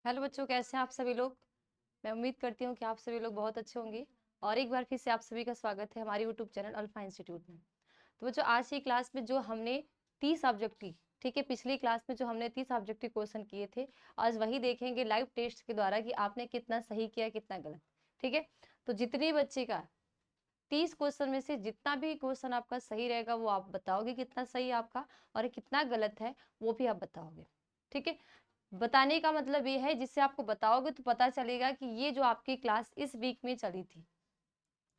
Hello बच्चों, कैसे हैं आप सभी लोग। मैं उम्मीद करती हूँ कि आप सभी लोग बहुत अच्छे होंगे। और एक बार फिर से आप सभी का स्वागत है हमारे यूट्यूब चैनल अल्फा इंस्टीट्यूट में। तो बच्चों, आज की क्लास में जो हमने 30 ऑब्जेक्टिव, ठीक है, पिछली क्लास में जो हमने 30 ऑब्जेक्टिव क्वेश्चन किए थे, आज वही देखेंगे लाइव टेस्ट के द्वारा कि आपने कितना सही किया कितना गलत। ठीक है, तो जितने बच्चे का 30 क्वेश्चन में से जितना भी क्वेश्चन आपका सही रहेगा वो आप बताओगे कितना सही है आपका, और कितना गलत है वो भी आप बताओगे। ठीक है, बताने का मतलब ये है जिससे आपको बताओगे तो पता चलेगा कि ये जो आपकी क्लास इस वीक में चली थी,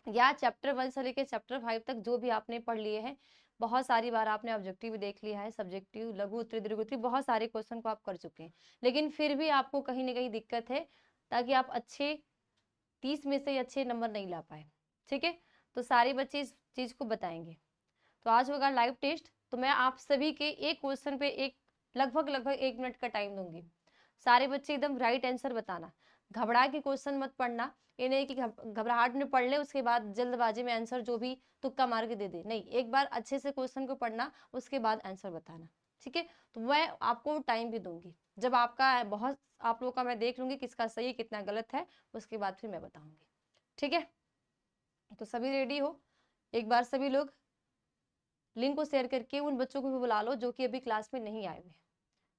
या चैप्टर 1 से लेकर चैप्टर 5 तक जो भी आपने पढ़ लिए हैं, बहुत सारी बार आपने ऑब्जेक्टिव देख लिया है, सब्जेक्टिव, लघु उत्तरी, दीर्घ उत्तरी, बहुत सारे क्वेश्चन को आप कर चुके हैं, लेकिन फिर भी आपको कहीं ना कहीं दिक्कत है, ताकि आप अच्छे 30 में से अच्छे नंबर नहीं ला पाए। ठीक है, तो सारे बच्चे इस चीज को बताएंगे। तो आज होगा लाइव टेस्ट। तो मैं आप सभी के एक क्वेश्चन पे एक लगभग लगभग 1 मिनट का टाइम दूंगी। सारे बच्चे एकदम राइट आंसर बताना, घबरा के क्वेश्चन मत पढ़ना। ये नहीं कि घबराहट में पढ़ ले उसके बाद जल्दबाजी में आंसर जो भी तुक्का मार के दे दे, नहीं, एक बार अच्छे से क्वेश्चन को पढ़ना, उसके बाद आंसर बताना। ठीक है, तो मैं आपको टाइम भी दूंगी, जब आपका बहुत आप लोगों का मैं देख लूंगी किसका सही कितना गलत है, उसके बाद फिर मैं बताऊंगी। ठीक है, तो सभी रेडी हो। एक बार सभी लोग लिंक को शेयर करके उन बच्चों को भी बुला लो जो कि अभी क्लास में नहीं आए हुए।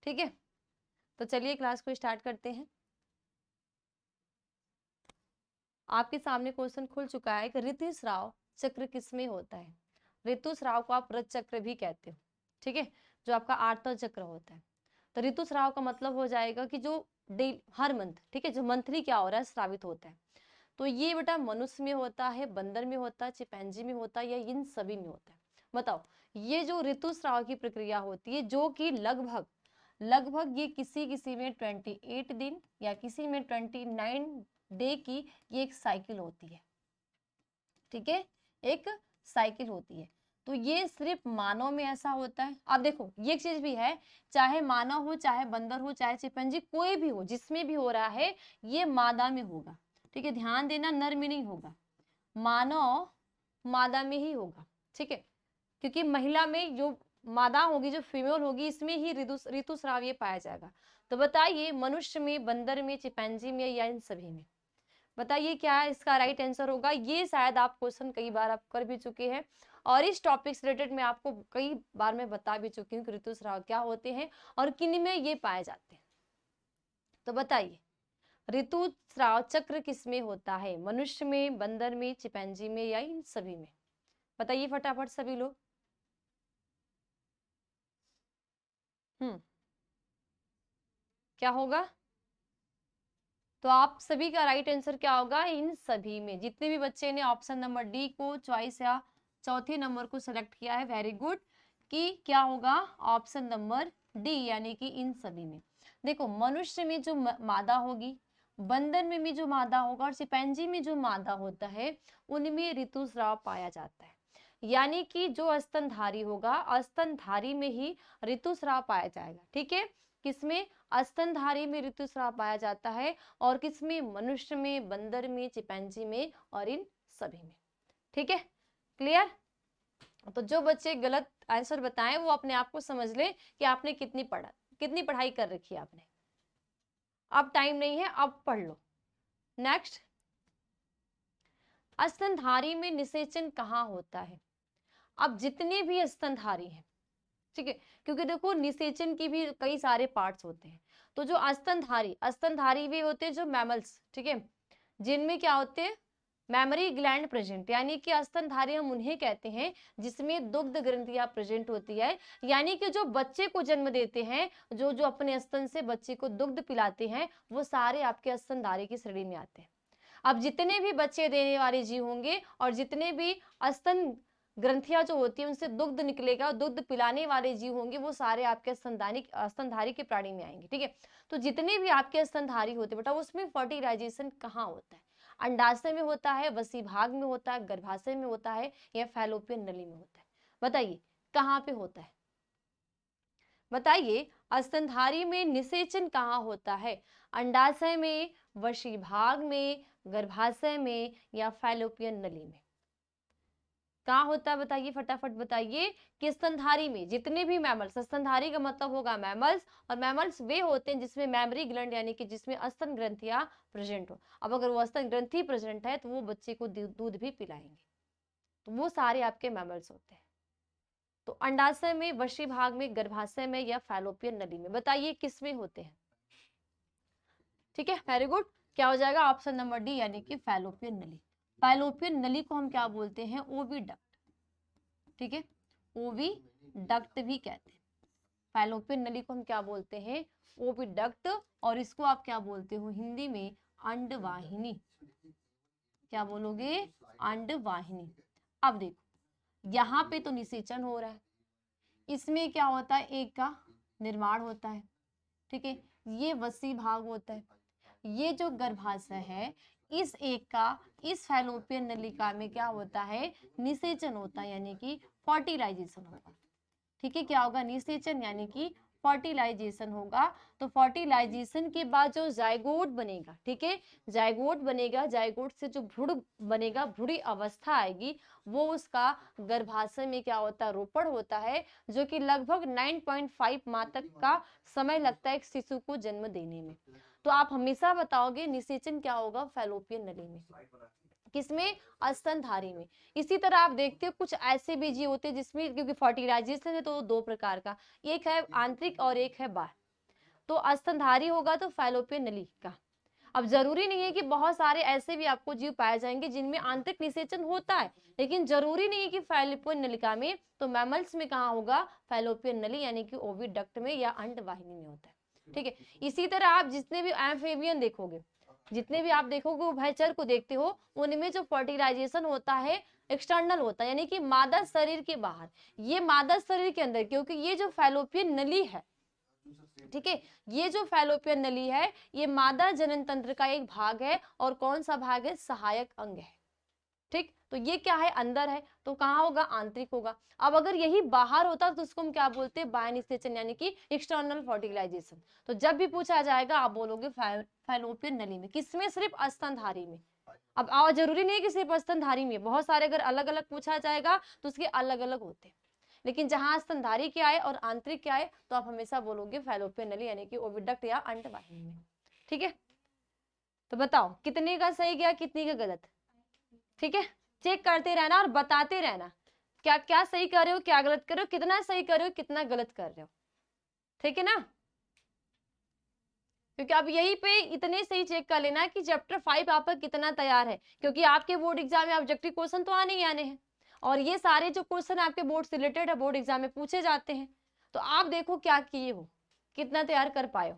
ठीक है, तो चलिए क्लास को स्टार्ट करते हैं। आपके सामने क्वेश्चन खुल चुका है कि ऋतुस्राव चक्र किसमें होता है। ऋतुस्राव को आप रज चक्र भी कहते हो। ठीक है, जो आपका आर्तव चक्र होता है। तो ऋतुस्राव का मतलब हो जाएगा कि जो हर मंथ, ठीक है, जो मंथली क्या हो रहा है, स्रावित होता है। तो ये बेटा मनुष्य में होता है, बंदर में होता है, चिंपैंजी में होता है, या इन सभी में होता है। बताओ, ये जो ऋतुस्राव की प्रक्रिया होती है, जो कि लगभग लगभग ये किसी किसी में 28 दिन या किसी में 29 डे की ये एक साइकिल होती है। ठीक है, एक साइकिल होती है। तो ये सिर्फ मानव में ऐसा होता है। अब देखो, ये चीज भी है, चाहे मानव हो, चाहे बंदर हो, चाहे चिंपैंजी, कोई भी हो, जिसमें भी हो रहा है, ये मादा में होगा। ठीक है, ध्यान देना, नर में नहीं होगा, मानव मादा में ही होगा। ठीक है, क्योंकि महिला में जो मादा होगी, जो फीमेल होगी, इसमें ही ऋतुस्राव ये पाया जाएगा। तो बताइए, मनुष्य में, बंदर में, चिंपैंजी में, या इन सभी में, बताइए क्या है इसका राइट आंसर होगा। ये शायद आप क्वेश्चन कई बार आप कर भी चुके हैं, और इस टॉपिक से रिलेटेड मैं आपको कई बार मैं बता भी चुकी हूँ कि ऋतुस्राव क्या होते हैं और किन में ये पाए जाते हैं। तो बताइए, ऋतुस्राव चक्र किसमें होता है, मनुष्य में, बंदर में, चिंपैंजी में, या इन सभी में। बताइए फटाफट सभी लोग। क्या होगा, तो आप सभी का राइट आंसर क्या होगा, इन सभी में। जितने भी बच्चे ने ऑप्शन नंबर डी को चॉइस या चौथे नंबर को सिलेक्ट किया है, वेरी गुड। कि क्या होगा, ऑप्शन नंबर डी, यानी कि इन सभी में। देखो, मनुष्य में जो मादा होगी, बंदर में भी जो मादा होगा, और चिंपैंजी में जो मादा होता है, उनमें ऋतुस्राव पाया जाता है। यानी कि जो स्तनधारी होगा, स्तनधारी में ही ऋतुस्राव पाया जाएगा। ठीक है, किसमें, स्तनधारी में ऋतुस्राव पाया जाता है, और किसमें, मनुष्य में, बंदर में, चिंपैंजी में, और इन सभी में। ठीक है, क्लियर। तो जो बच्चे गलत आंसर बताएं वो अपने आप को समझ ले कि आपने कितनी पढ़ाई कर रखी है आपने। अब टाइम नहीं है, अब पढ़ लो। नेक्स्ट, स्तनधारी में निषेचन कहाँ होता है। अब जितने भी स्तनधारी हैं, ठीक है, क्योंकि देखो निषेचन की भी कई सारे पार्ट्स होते हैं। तो जो स्तनधारी भी होते हैं जो मैमल्स, ठीक है, जिनमें क्या होते हैं, मैमरी ग्लैंड प्रेजेंट, यानी कि स्तनधारी हम उन्हें कहते हैं जिसमें दुग्ध ग्रंथियां प्रेजेंट होती है। यानी कि जो बच्चे को जन्म देते हैं, जो जो अपने स्तन से बच्चे को दुग्ध पिलाते हैं, वो सारे आपके स्तनधारी की श्रेणी में आते हैं। अब जितने भी बच्चे देने वाले जीव होंगे और जितने भी स्तन ग्रंथियां जो होती है उनसे दुग्ध निकलेगा, दुग्ध पिलाने वाले जीव होंगे, वो सारे आपके स्तनधारी के प्राणी में आएंगे। ठीक है, तो जितने भी आपके स्तनधारी होते बेटा, उसमें फर्टिलाइजेशन कहाँ होता है, अंडाशय में होता है, वसी भाग में होता है, गर्भाशय में होता है, या फैलोपियन नली में होता है। बताइए कहाँ पे होता है, बताइए स्तनधारी में निषेचन कहाँ होता है, अंडाशय में, वशी भाग में, गर्भाशय में, या फैलोपियन नली में। कहाँ होता है बताइए, फटाफट बताइए। कि स्तनधारी में जितने भी मैमल्स, स्तनधारी का मतलब होगा मैमल्स, और मैमल्स वे होते हैं जिसमें मैमरी ग्लैंड यानी कि जिसमें स्तन ग्रंथियां प्रेजेंट हो। अब अगर वो स्तन ग्रंथि प्रेजेंट है तो वो बच्चे को दूध भी पिलाएंगे। तो वो सारे आपके मैमल्स होते हैं। तो अंडाशय में, वृषि भाग में, गर्भाशय में या फैलोपियन नली में, बताइए किस में होते हैं। ठीक है, वेरी गुड। क्या हो जाएगा ऑप्शन नंबर डी यानी कि फैलोपियन नली। फैलोपियन नली को हम क्या बोलते हैं, ओविडक्ट। ठीक है, ओविडक्ट भी कहते हैं। फैलोपियन नली को हम क्या बोलते हैं, ओविडक्ट। और इसको आप क्या बोलते हो हिंदी में, अंडवाहिनी। क्या बोलोगे, अंडवाहिनी। अब देखो यहाँ पे तो निषेचन हो रहा है, इसमें क्या होता है, एक का निर्माण होता है। ठीक है, ये वसी भाग होता है, ये जो गर्भाशय है, इस एक का, इस फैलोपियन नलिका में क्या होता है, निषेचन होता है, यानी कि फर्टिलाइजेशन होगा। ठीक है, क्या होगा, निषेचन यानी कि फर्टिलाइजेशन होगा। तो फर्टिलाइजेशन के बाद जो जायगोट बनेगा, ठीक है, जायगोट बनेगा, जायगोट से जो भ्रूण बनेगा, भ्रूणी अवस्था आएगी, वो उसका गर्भाशय में क्या होता है, रोपण होता है, जो कि लगभग 9.5 माह तक का समय लगता है एक शिशु को जन्म देने में। तो आप हमेशा बताओगे निषेचन क्या होगा, फैलोपियन नली में, किसमें, स्तनधारी में। इसी तरह आप देखते हो कुछ ऐसे भी जीव होते हैं जिसमें, क्योंकि फर्टिलाइजेशन है तो दो प्रकार का, एक है आंतरिक और एक है बाह्य। तो स्तनधारी होगा तो फैलोपियन नली का। अब जरूरी नहीं है कि बहुत सारे ऐसे भी आपको जीव पाए जाएंगे जिनमें आंतरिक निषेचन होता है, लेकिन जरूरी नहीं है कि फैलोपियन नलिका में। तो मैमल्स में कहाँ होगा, फैलोपियन नली यानी कि ओविडक्ट में या अंडवाहिनी में होता है। ठीक है, इसी तरह आप जितने भी एम्फीबियन देखोगे, जितने भी आप देखोगे उभयचर को देखते हो, उनमें जो फर्टिलाइजेशन होता है एक्सटर्नल होता है, यानी कि मादा शरीर के बाहर। ये मादा शरीर के अंदर, क्योंकि ये जो फैलोपियन नली है, ठीक है, ये जो फैलोपियन नली है, ये मादा जनन तंत्र का एक भाग है। और कौन सा भाग है, सहायक अंग है। ठीक, तो ये क्या है, अंदर है, तो कहाँ होगा, आंतरिक होगा। अब अगर यही बाहर होता तो उसको हम क्या बोलते हैं, बाह्य निषेचन यानी कि एक्सटर्नल फर्टिलाइजेशन। तो जब भी पूछा जाएगा आप बोलोगे फैलोपियन नली में, किसमें, सिर्फ स्तनधारी में। अब जरूरी नहीं है कि सिर्फ स्तनधारी में, बहुत सारे अगर अलग अलग पूछा जाएगा तो उसके अलग अलग होते हैं, लेकिन जहां स्तनधारी क्या है और आंतरिक क्या है तो आप हमेशा बोलोगे फैलोपियन नली यानी कि ओविडक्ट या अंडवाहिनी में। ठीक है, तो बताओ कितने का सही गया, कितने का गलत। ठीक है, चेक करते रहना और बताते रहना क्या क्या सही कर रहे हो, क्या गलत कर रहे हो, कितना सही कर रहे हो, कितना गलत कर रहे हो। ठीक है ना, क्योंकि आप यही पे इतने सही चेक कर लेना कि चैप्टर 5 आपका कितना तैयार है, क्योंकि आपके बोर्ड एग्जाम में ऑब्जेक्टिव क्वेश्चन तो आने ही आने हैं, और ये सारे जो क्वेश्चन आपके बोर्ड से रिलेटेड है बोर्ड एग्जाम में पूछे जाते हैं। तो आप देखो क्या किए हो, कितना तैयार कर पाए हो।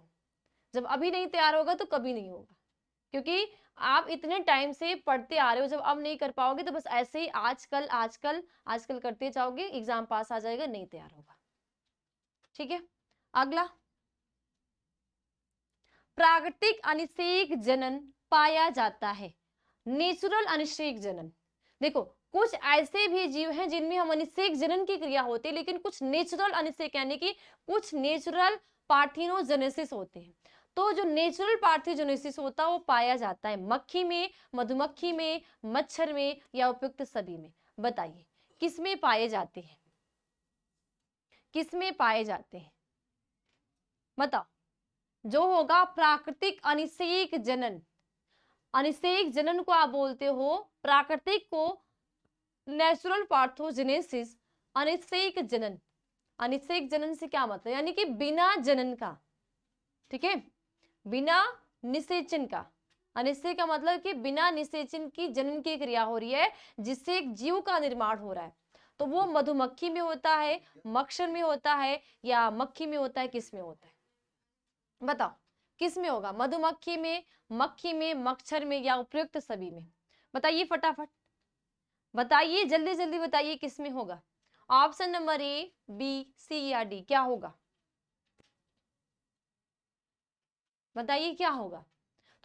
जब अभी नहीं तैयार होगा तो कभी नहीं होगा, क्योंकि आप इतने टाइम से पढ़ते आ रहे हो, जब अब नहीं कर पाओगे तो बस ऐसे ही आजकल आजकल आजकल करते जाओगे, एग्जाम पास आ जाएगा, नहीं तैयार होगा। ठीक है, अगला, प्राकृतिक अनिषेक जनन पाया जाता है। नेचुरल अनिषेक जनन, देखो कुछ ऐसे भी जीव हैं जिनमें हम अनिषेक जनन की क्रिया होती है, लेकिन कुछ नेचुरल अनिषेक यानी कि कुछ नेचुरल पार्थिनोजेनेसिस होते हैं। तो जो नेचुरल पार्थिनोजेनेसिस होता है वो पाया जाता है मक्खी में, मधुमक्खी में, मच्छर में या उपयुक्त सभी में। बताइए किसमें पाए जाते हैं, किसमें पाए जाते हैं, बताओ। जो होगा प्राकृतिक अनिषेक जनन, अनिषेक जनन को आप बोलते हो, प्राकृतिक को नेचुरल पार्थोजेनेसिस, अनिषेक जनन। अनिषेक जनन से क्या मतलब, यानी कि बिना जनन का, ठीक है, बिना निषेचन का। अनिषेक का मतलब कि बिना निषेचन की जनन की क्रिया हो रही है, जिससे एक जीव का निर्माण हो रहा है। तो वो मधुमक्खी में होता है, मच्छर में होता है या मक्खी में होता है, किस में होता है, बताओ किस में होगा, मधुमक्खी में, मक्खी में, मच्छर में या उपयुक्त सभी में। बताइए फटाफट, बताइए जल्दी जल्दी बताइए किस में होगा। ऑप्शन नंबर ए, बी, सी या डी, क्या होगा, बताइए क्या होगा।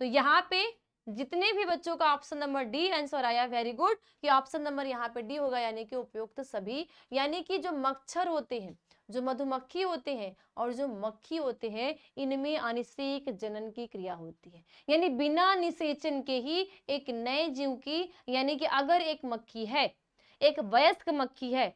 तो यहाँ पे जितने भी बच्चों का ऑप्शन नंबर डी आंसर आया, वेरी गुड, कि ऑप्शन नंबर यहाँ पे डी होगा, यानी कि उपयुक्त सभी। यानी कि जो मच्छर होते हैं, जो मधुमक्खी होते हैं और जो मक्खी होते हैं, इनमें अनिषेक जनन की क्रिया होती है, यानी बिना निषेचन के ही एक नए जीव की, यानी कि अगर एक मक्खी है, एक वयस्क मक्खी है,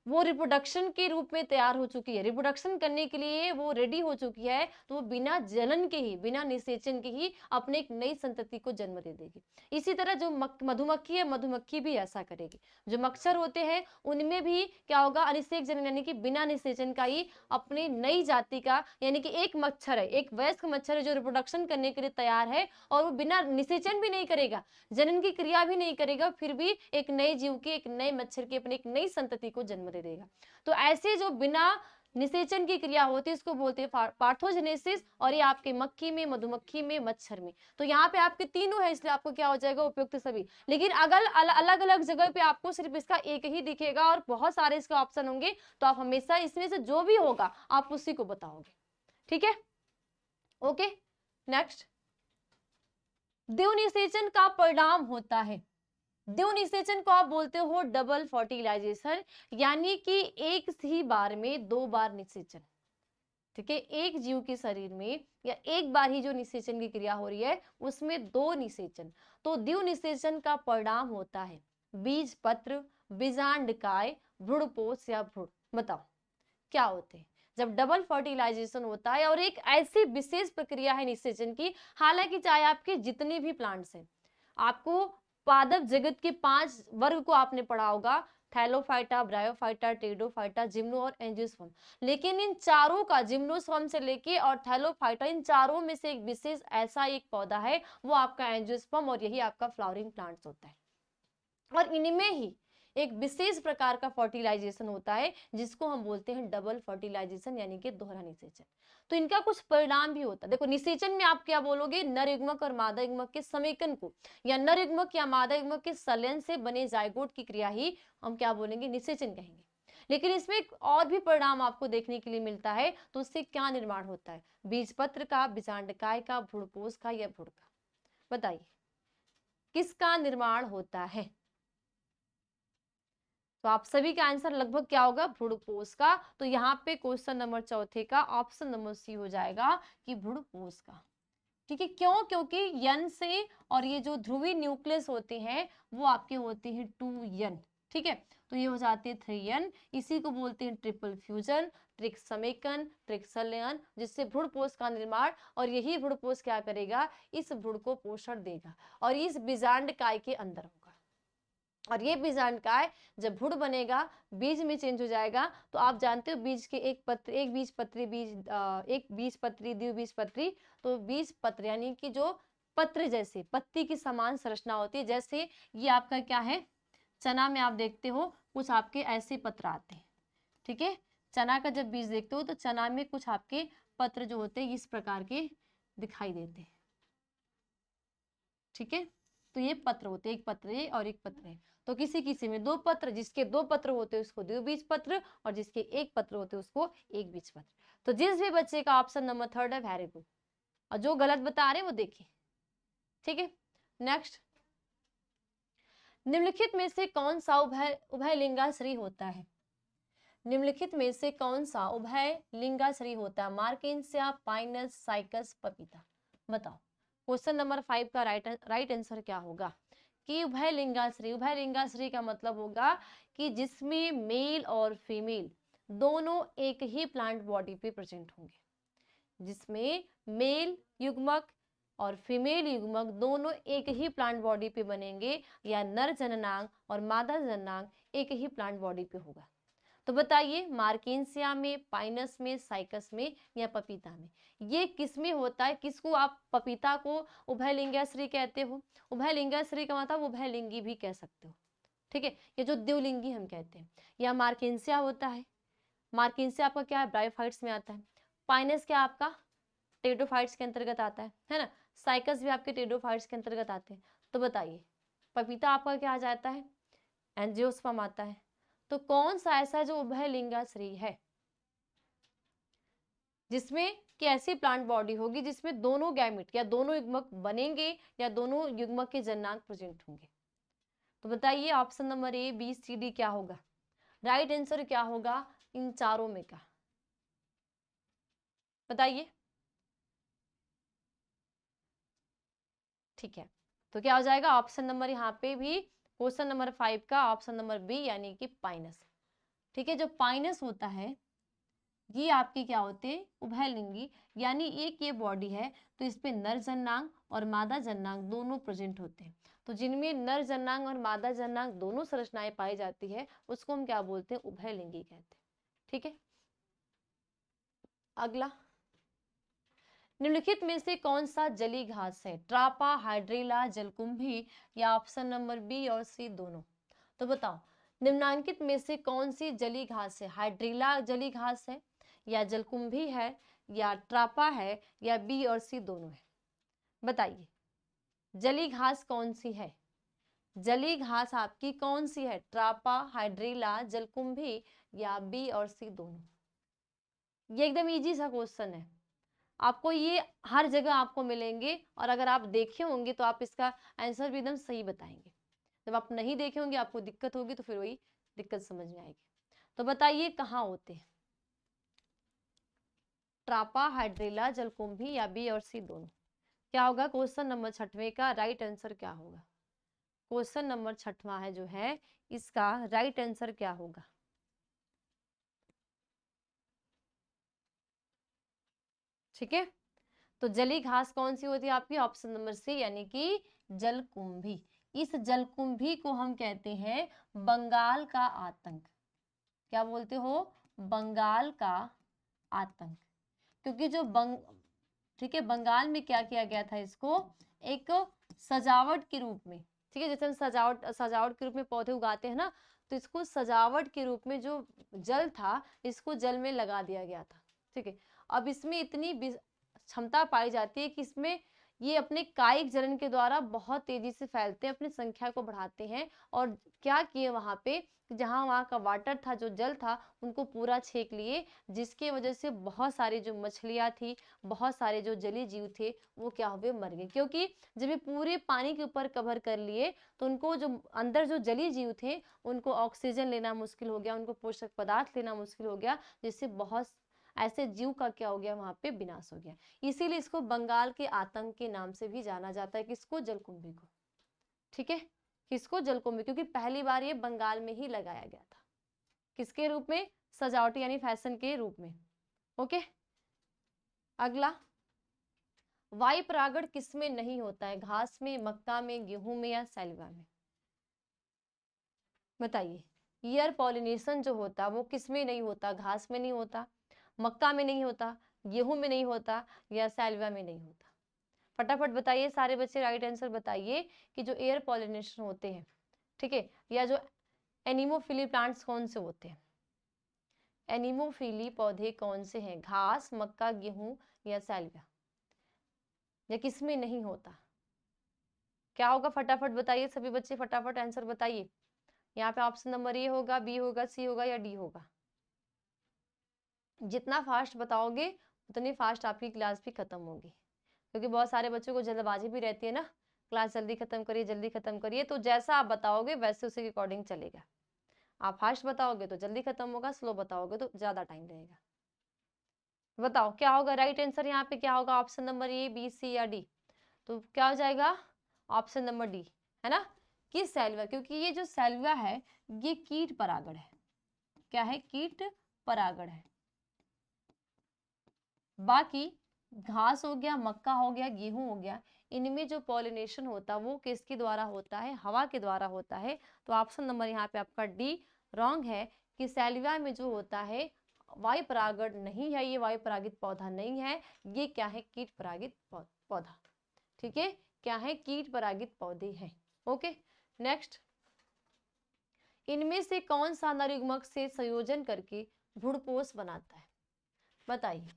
वो रिप्रोडक्शन के रूप में तैयार हो चुकी है, रिप्रोडक्शन करने के लिए वो रेडी हो चुकी है, तो वो बिना जनन के ही, बिना निषेचन के ही अपने एक नई संतति को जन्म दे देगी। इसी तरह जो मधुमक्खी है, मधुमक्खी भी ऐसा करेगी। जो मच्छर होते हैं उनमें भी क्या होगा, अनिषेक जनन यानी कि बिना निषेचन का ही अपनी नई जाति का, यानी कि एक मच्छर है, एक वयस्क मच्छर है जो रिप्रोडक्शन करने के लिए तैयार है, और वो बिना निषेचन भी नहीं करेगा, जनन की क्रिया भी नहीं करेगा, फिर भी एक नए जीव की, एक नए मच्छर की, अपनी एक नई संतति को जन्म दे देगा। तो ऐसे जो बिना निषेचन की क्रिया होती है इसको बोलते हैं पार्थोजेनेसिस, और ये आपके मक्खी में, मधुमक्खी में, मच्छर में। तो यहाँ पे आपके तीनों है, इसलिए आपको क्या हो जाएगा, उपयुक्त सभी। लेकिन अगर अलग अलग जगह पे आपको सिर्फ इसका एक ही दिखेगा और बहुत सारे इसके ऑप्शन होंगे, तो आप हमेशा इसमें से जो भी होगा आप उसी को बताओगे। ठीक है, ओके। नेक्स्ट, द्विव निषेचन का परिणाम होता है, द्विव निषेचन को आप बोलते हो डबल फर्टिलाइजेशन, यानी कि एक ही बार में दो बार निषेचन। ठीक है, एक जीव के शरीर में या एक बार ही जो निषेचन की क्रिया हो रही है उसमें दो निषेचन। तो द्विव निषेचन का परिणाम होता है बीज पत्र, बीजांडकाय, भ्रूणपोष या भ्रूण। बताओ क्या होते हैं जब डबल फर्टिलाइजेशन होता है, और एक ऐसी विशेष प्रक्रिया है निषेचन की। हालांकि चाहे आपके जितने भी प्लांट्स हैं, आपको पादप जगत के 5 वर्ग को आपने पढ़ा होगा, थैलोफाइटा, ब्रायोफाइटा, टेरिडोफाइटा, जिम्नो और एंजियोस्पर्म, लेकिन इन चारों का, जिम्नोस्पर्म से लेके और थैलोफाइटा, इन चारों में से एक विशेष ऐसा एक पौधा है, वो आपका एंजियोस्पर्म, और यही आपका फ्लावरिंग प्लांट्स होता है। और इनमें ही एक विशेष प्रकार का फर्टिलाइजेशन होता है जिसको हम बोलते हैं डबल फर्टिलाइजेशन, यानी कि दोहरा निषेचन। तो इनका कुछ परिणाम भी होता है। देखो, निषेचन में आप क्या बोलोगे, नर युग्मक और मादा युग्मक के समेकन को, या नर युग्मक या मादा युग्मक के संलयन से बने जायगोट की क्रिया ही हम क्या बोलेंगे, निषेचन कहेंगे। लेकिन इसमें एक और भी परिणाम आपको देखने के लिए मिलता है। तो उससे क्या निर्माण होता है, बीजपत्र का, बीजांडकाय का, भ्रूणपोष का या भ्रूण का। बताइए किसका निर्माण होता है। तो आप सभी का आंसर लगभग क्या होगा, भ्रूणपोष का। तो यहाँ पे क्वेश्चन नंबर चौथे का ऑप्शन नंबर सी हो जाएगा कि भ्रूणपोष का। ठीक है, क्यों, क्योंकि यन से, और ये जो ध्रुवीय न्यूक्लियस होते हैं वो आपके होते हैं 2n। ठीक है, तो ये हो जाते हैं 3n। इसी को बोलते हैं ट्रिपल फ्यूजन, ट्रिक समेकन, ट्रिक संलयन, जिससे भ्रूणपोष का निर्माण। और यही भ्रूणपोष क्या करेगा, इस भ्रूण को पोषण देगा और इस बीजांडकाय के अंदर होगा। और ये बीजांडकाय जब भ्रूण बनेगा, बीज में चेंज हो जाएगा। तो आप जानते हो बीज के एक पत्र, एक बीज पत्री, एक बीज पत्री, द्विबीजपत्री। तो बीज पत्र यानी कि जो पत्र जैसे पत्ती की समान संरचना होती है। जैसे ये आपका क्या है, चना में आप देखते हो कुछ आपके ऐसे पत्र आते हैं। ठीक है, चना का जब बीज देखते हो तो चना में कुछ आपके पत्र जो होते हैं इस प्रकार के दिखाई देते हैं। ठीक है, तो ये पत्र होते हैं, एक पत्र है और एक पत्र है। तो किसी किसी में दो पत्र, जिसके दो पत्र होते हैं उसको द्विबीज पत्र, और जिसके एक पत्र होते हैं उसको एक बीज पत्र। तो जिस भी बच्चे का ऑप्शन नंबर 3 है, वेरी गुड। और जो गलत बता रहे हैं वो देखिए। ठीक है, नेक्स्ट, निम्नलिखित में से कौन सा उभयलिंगाश्रयी होता है। निम्नलिखित में से कौन सा उभयलिंगाश्रयी होता है, मार्केंसिया, पाइनस, साइकस, पपीता। बताओ क्वेश्चन नंबर 5 का राइट आंसर क्या होगा कि उभयलिंगाश्रयी। उभयलिंगाश्रयी का मतलब होगा कि जिसमें मेल और फीमेल दोनों एक ही प्लांट बॉडी पे प्रेजेंट होंगे, जिसमें मेल युग्मक और फीमेल युग्मक दोनों एक ही प्लांट बॉडी पे बनेंगे, या नर जननांग और मादा जननांग एक ही प्लांट बॉडी पे होगा। तो बताइए मार्केंसिया में, पाइनस में, साइकस में या पपीता में, ये किस में होता है। किसको आप पपीता को उभयलिंगाश्रयी कहते हो। उभयलिंगाश्रयी का मतलब उभयलिंगी भी कह सकते हो। ठीक है, ये जो द्विलिंगी हम कहते हैं। या मार्केंसिया होता है, मार्केंसिया आपका क्या है, ब्रायोफाइट्स में आता है। पाइनस क्या आपका टेरिडोफाइट्स के अंतर्गत आता है ना। साइकस भी आपके टेरिडोफाइट्स के अंतर्गत आते हैं। तो बताइए पपीता आपका क्या आ जाता है, एंजियोस्पर्म आता है। तो कौन सा ऐसा जो उभयलिंगाश्रयी है, जिसमें कि ऐसी प्लांट बॉडी होगी जिसमें दोनों गैमेट या दोनों युग्मक बनेंगे, या दोनों युग्मक के जननांग प्रेजेंट होंगे। तो बताइए option number A, B, C, D क्या होगा, राइट आंसर क्या होगा इन चारों में का। बताइए। ठीक है, तो क्या हो जाएगा ऑप्शन नंबर यहाँ पे भी क्वेश्चन नंबर 5 का ऑप्शन नंबर बी यानी कि पाइनस। ठीक है, जो पाइनस होता है ये आपके क्या होते हैं, उभयलिंगी, यानी एक ये बॉडी है तो इस पे नर जननांग और मादा जननांग दोनों प्रेजेंट होते हैं। तो जिनमें नर जननांग और मादा जननांग दोनों संरचनाएं पाई जाती है उसको हम क्या बोलते हैं, उभयलिंगी कहते हैं। ठीक है, अगला, निम्नलिखित में से कौन सा जलीय घास है, ट्रापा, हाइड्रेला, जलकुंभी या ऑप्शन नंबर बी और सी दोनों। तो बताओ निम्नांकित में से कौन सी जलीय घास है, हाइड्रेला जलीय घास है या जलकुंभी है या ट्रापा है या बी और सी दोनों है। बताइए जलीय घास कौन सी है, जलीय घास आपकी कौन सी है, ट्रापा, हाइड्रेला, जलकुंभी या बी और सी दोनों। ये एकदम इजी सा क्वेश्चन है, आपको ये हर जगह आपको मिलेंगे और अगर आप देखे होंगे तो आप इसका आंसर भी एकदम सही बताएंगे। जब आप नहीं देखे होंगे आपको दिक्कत होगी तो फिर वही दिक्कत समझ में आएगी। तो बताइए कहाँ होते हैं, ट्रापा, हाइड्रेला, जलकुंभी या बी और सी दोनों। क्या होगा क्वेश्चन नंबर 6वें का राइट आंसर क्या होगा, क्वेश्चन नंबर 6वां है जो है इसका राइट आंसर क्या होगा। ठीक है, तो जलीय घास कौन सी होती है आपकी, ऑप्शन नंबर सी यानी कि जलकुंभी। इस जलकुंभी को हम कहते हैं बंगाल का आतंक। क्या बोलते हो, बंगाल का आतंक, क्योंकि जो ठीक है, बंगाल में क्या किया गया था, इसको एक सजावट के रूप में, ठीक है, जैसे हम सजावट के रूप में पौधे उगाते हैं ना, तो इसको सजावट के रूप में जो जल था इसको जल में लगा दिया गया था। ठीक है, अब इसमें इतनी क्षमता पाई जाती है कि इसमें ये अपने कायिक जनन के द्वारा बहुत तेजी से फैलते हैं, अपनी संख्या को बढ़ाते हैं। और क्या किए वहां पे, जहां वहां का वाटर था, जो जल था, उनको पूरा छेक लिए, जिसकी वजह से बहुत सारी जो मछलियां थी, बहुत सारे जो जलीय जीव थे वो क्या हुए, मर गए। क्योंकि जब ये पूरे पानी के ऊपर कवर कर लिए तो उनको जो अंदर जो जलीय जीव थे उनको ऑक्सीजन लेना मुश्किल हो गया, उनको पोषक पदार्थ लेना मुश्किल हो गया, जिससे बहुत ऐसे जीव का क्या हो गया, वहां पे विनाश हो गया। इसीलिए इसको बंगाल के आतंक के नाम से भी जाना जाता है, किसको, जलकुंभी को। ठीक है, किसको, जलकुंभी, क्योंकि पहली बार ये बंगाल में ही लगाया गया था, किसके रूप में, सजावटी यानी फैशन के रूप में। ओके, अगला, वायु परागण किसमें नहीं होता है, घास में, मक्का में, गेहूं में या सैलवा में। बताइए, ईयर पॉलिनेशन जो होता है वो किसमें नहीं होता, घास में नहीं होता, मक्का में नहीं होता, गेहूं में नहीं होता या सैलवा में नहीं होता। फटाफट बताइए सारे बच्चे, राइट आंसर बताइए कि जो एयर पॉलिनेशन होते हैं, ठीक है, या जो एनिमोफिली प्लांट्स कौन से होते हैं, एनिमोफिली पौधे कौन से हैं, घास, मक्का, गेहूं या सैलवा, या किसमें नहीं होता। क्या होगा फटाफट बताइए सभी बच्चे, फटाफट आंसर बताइए। यहाँ पे ऑप्शन नंबर ए होगा, बी होगा, सी होगा या डी होगा। जितना फास्ट बताओगे उतनी फास्ट आपकी क्लास भी खत्म होगी, क्योंकि बहुत सारे बच्चों को जल्दबाजी भी रहती है ना, क्लास जल्दी खत्म करिए, जल्दी खत्म करिए। तो जैसा आप बताओगे वैसे उसी के अकॉर्डिंग चलेगा। आप फास्ट बताओगे तो जल्दी खत्म होगा, स्लो बताओगे तो ज्यादा टाइम रहेगा। बताओ क्या होगा राइट आंसर, यहाँ पे क्या होगा, ऑप्शन नंबर ए, बी, सी या डी। तो क्या हो जाएगा, ऑप्शन नंबर डी, है ना, कि सैल्वा, क्योंकि ये जो सैल्वा है ये कीट परागण है। क्या है, कीट परागण है। बाकी घास हो गया, मक्का हो गया, गेहूं हो गया, इनमें जो पॉलिनेशन होता है वो किसके द्वारा होता है, हवा के द्वारा होता है। तो ऑप्शन नंबर यहाँ पे आपका डी रॉन्ग है, कि सैल्विया में जो होता है वायु परागण नहीं है, ये वायु परागित पौधा नहीं है, ये क्या है, कीट परागित पौधा। ठीक है, क्या है, कीट परागित पौधे हैं। ओके, नेक्स्ट, इनमें से कौन सा नरयुग्मक से संयोजन करके भ्रूणपोष बनाता है। बताइए,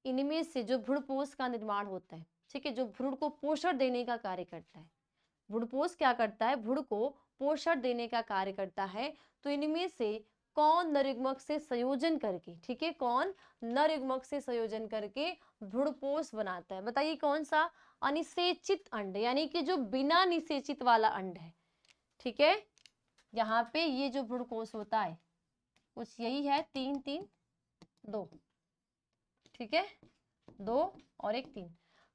इनमें से जो भ्रूणपोष का निर्माण होता है, ठीक है, जो भ्रूण को पोषण देने का कार्य करता है, भ्रूणपोष क्या करता है, भ्रूण को पोषण देने का कार्य करता है। तो इनमें से कौन नरयुग्मक से संयोजन करके, ठीक है, कौन नरयुग्मक से संयोजन करके भ्रूणपोष बनाता है। बताइए कौन सा, अनिषेचित अंड, यानी कि जो बिना निषेचित वाला अंड है। ठीक है, यहाँ पे ये जो भ्रूणकोष होता है कुछ यही है, 3 3 2, ठीक है, 2 और 1 3।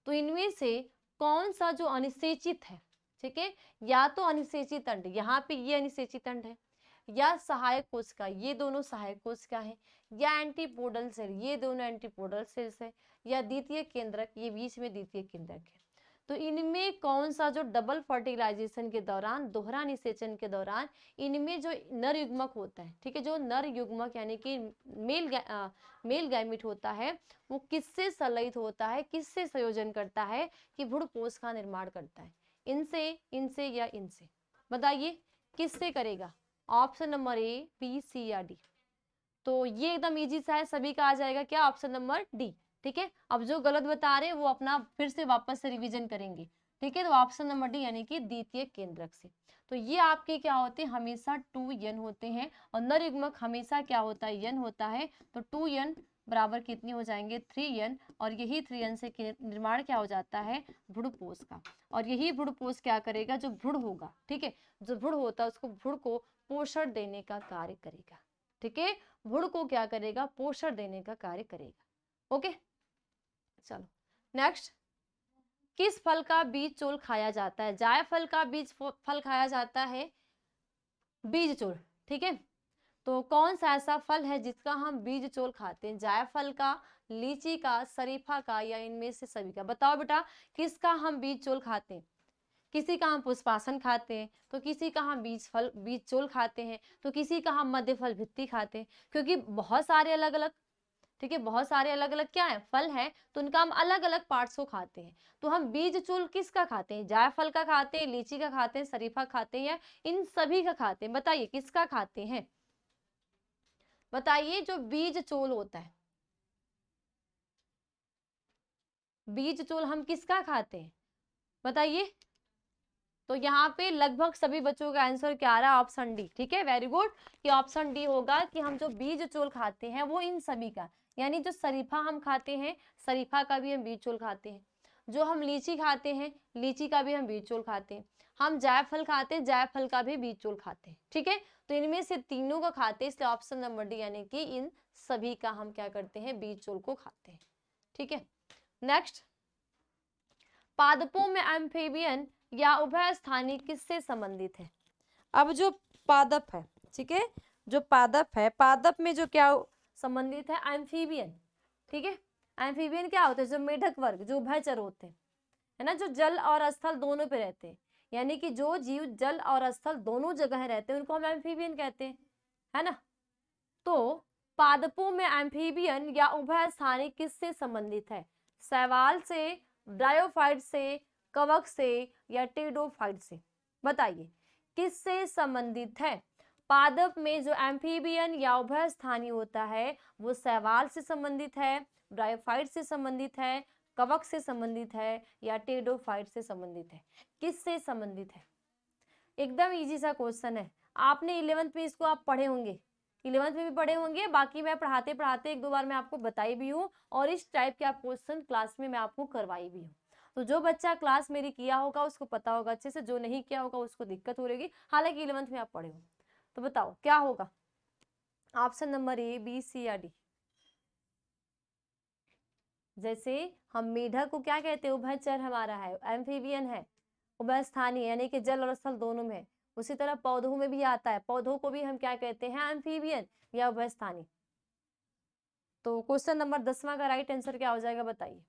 तो इनमें से कौन सा जो अनिषेचित है, ठीक है, या तो अनिषेची तंड, यहाँ पे ये अनिषेची तंड है, या सहायक कोशिका, ये दोनों सहायक कोशिका है, या एंटीपोडल सेल, ये दोनों एंटीपोडल सेल्स है, या द्वितीय केंद्रक, ये बीच में द्वितीय केंद्रक है। तो इनमें कौन सा जो डबल फर्टिलाइजेशन के दौरान, दोहरा निषेचन के दौरान, इनमें जो नर युग्मक होता है, ठीक है, जो नर युग्मक यानी कि मेल गैमिट होता है, वो किससे संलयित होता है, किससे संयोजन करता है कि भ्रूणपोष का निर्माण करता है, इनसे, इनसे या इनसे? बताइए किससे करेगा? ऑप्शन नंबर ए, बी, सी या डी? तो ये एकदम इजी सा है, सभी का आ जाएगा क्या? Option number D. ठीक है, अब जो गलत बता रहे हैं वो अपना फिर से वापस से रिवीजन करेंगे। ठीक है, तो ऑप्शन नंबर डी यानी कि द्वितीय केंद्रक से। तो ये आपके क्या होते हैं? हमेशा 2n होते हैं, और नर युग्मक हमेशा क्या होता है? n होता है। तो 2n बराबर कितने हो जाएंगे? 3n, और यही 3n से निर्माण क्या हो जाता है? भ्रूणपोष का। और यही भ्रूणपोष क्या करेगा? जो भ्रूण होगा, ठीक है, जो भ्रूण होता है उसको, भ्रूण को पोषण देने का कार्य करेगा। ठीक है, भ्रूण को क्या करेगा? पोषण देने का कार्य करेगा। ओके, चलो नेक्स्ट, किस फल का बीज चोल खाया जाता है? जायफल का बीज फल खाया जाता है, बीज चोल। ठीक है, तो कौन सा ऐसा फल है जिसका हम बीज चोल खाते हैं? जायफल का, लीची का, शरीफा का, या इनमें से सभी का? बताओ बेटा, किसका हम बीज चोल खाते हैं? किसी का हम पुष्पासन खाते हैं, तो किसी का हम बीज चोल खाते हैं, तो किसी का हम मध्य फल भित्ति खाते हैं, क्योंकि बहुत सारे अलग अलग, ठीक है, बहुत सारे अलग अलग क्या है? फल है, तो उनका हम अलग अलग पार्ट्स को खाते हैं। तो हम बीज चोल किसका खाते हैं? जायफल का खाते हैं, लीची का खाते हैं, शरीफा खाते हैं, या इन सभी का खाते हैं? बताइए किसका खाते हैं? बताइए, जो बीज चोल होता है, बीज चोल हम किसका खाते हैं? बताइए। तो यहाँ पे लगभग सभी बच्चों का आंसर क्या आ रहा है? Option D. ठीक है, वेरी गुड, कि ऑप्शन डी होगा कि हम जो बीज चोल खाते हैं वो इन सभी का, यानी जो शरीफा हम खाते हैं, शरीफा का भी हम बीज चोल खाते हैं, जो हम लीची खाते हैं, लीची का भी हम बीज चोल खाते हैं, हम जायफल खाते हैं, जायफल का भी बीज चोल खाते हैं। ठीक है, तो इनमें से तीनों का खाते हैं, इसलिए ऑप्शन नंबर डी यानी कि इन सभी का हम क्या करते हैं? बीज चोल को खाते हैं। ठीक है, नेक्स्ट, पादपों में एम्फीबियन या उभय स्थानीय किससे संबंधित है? अब जो पादप है, ठीक है, जो पादप है, पादप में जो क्या संबंधित है? एम्फीबियन। ठीक है, एम्फीबियन क्या होते हैं? जो मेढक वर्ग, जो उभयचर होते हैं, है ना, जो जल और स्थल दोनों पे रहते हैं, यानी कि जो जीव जल और स्थल दोनों जगह रहते हैं उनको हम एम्फीबियन कहते हैं, है ना। तो पादपों में एम्फीबियन या उभय स्थानीय किससे संबंधित है? शैवाल से, ब्रायोफाइट से, कवक से, या टेडोफाइट से? बताइए किससे संबंधित है? पादप में जो एम्फीबियन या उभय स्थानीय होता है वो शैवाल से संबंधित है, ब्रायोफाइट से संबंधित है, कवक से संबंधित है, या टेडोफाइट से संबंधित है? किससे संबंधित है? एकदम इजी सा क्वेश्चन है, आपने 11th में इसको आप पढ़े होंगे, 11th में भी पढ़े होंगे, बाकी मैं पढ़ाते पढ़ाते एक दो बार मैं आपको बताई भी हूँ, और इस टाइप के आप क्वेश्चन क्लास में मैं आपको करवाई भी हूँ। तो जो बच्चा क्लास मेरी किया होगा उसको पता होगा अच्छे से, जो नहीं किया होगा उसको दिक्कत हो रहेगी, हालांकि 11th में आप पढ़े हो। तो बताओ क्या होगा? ऑप्शन नंबर ए, बी, सी या डी? जैसे हम मेढक को क्या कहते हैं? उभयचर हमारा है, एम्फीबियन है, उभय स्थानीय यानी कि जल और स्थल दोनों में। उसी तरह पौधों में भी आता है, पौधों को भी हम क्या कहते हैं? एम्फीबियन या उभय स्थानीय। तो क्वेश्चन नंबर 10वां का राइट आंसर क्या हो जाएगा? बताइए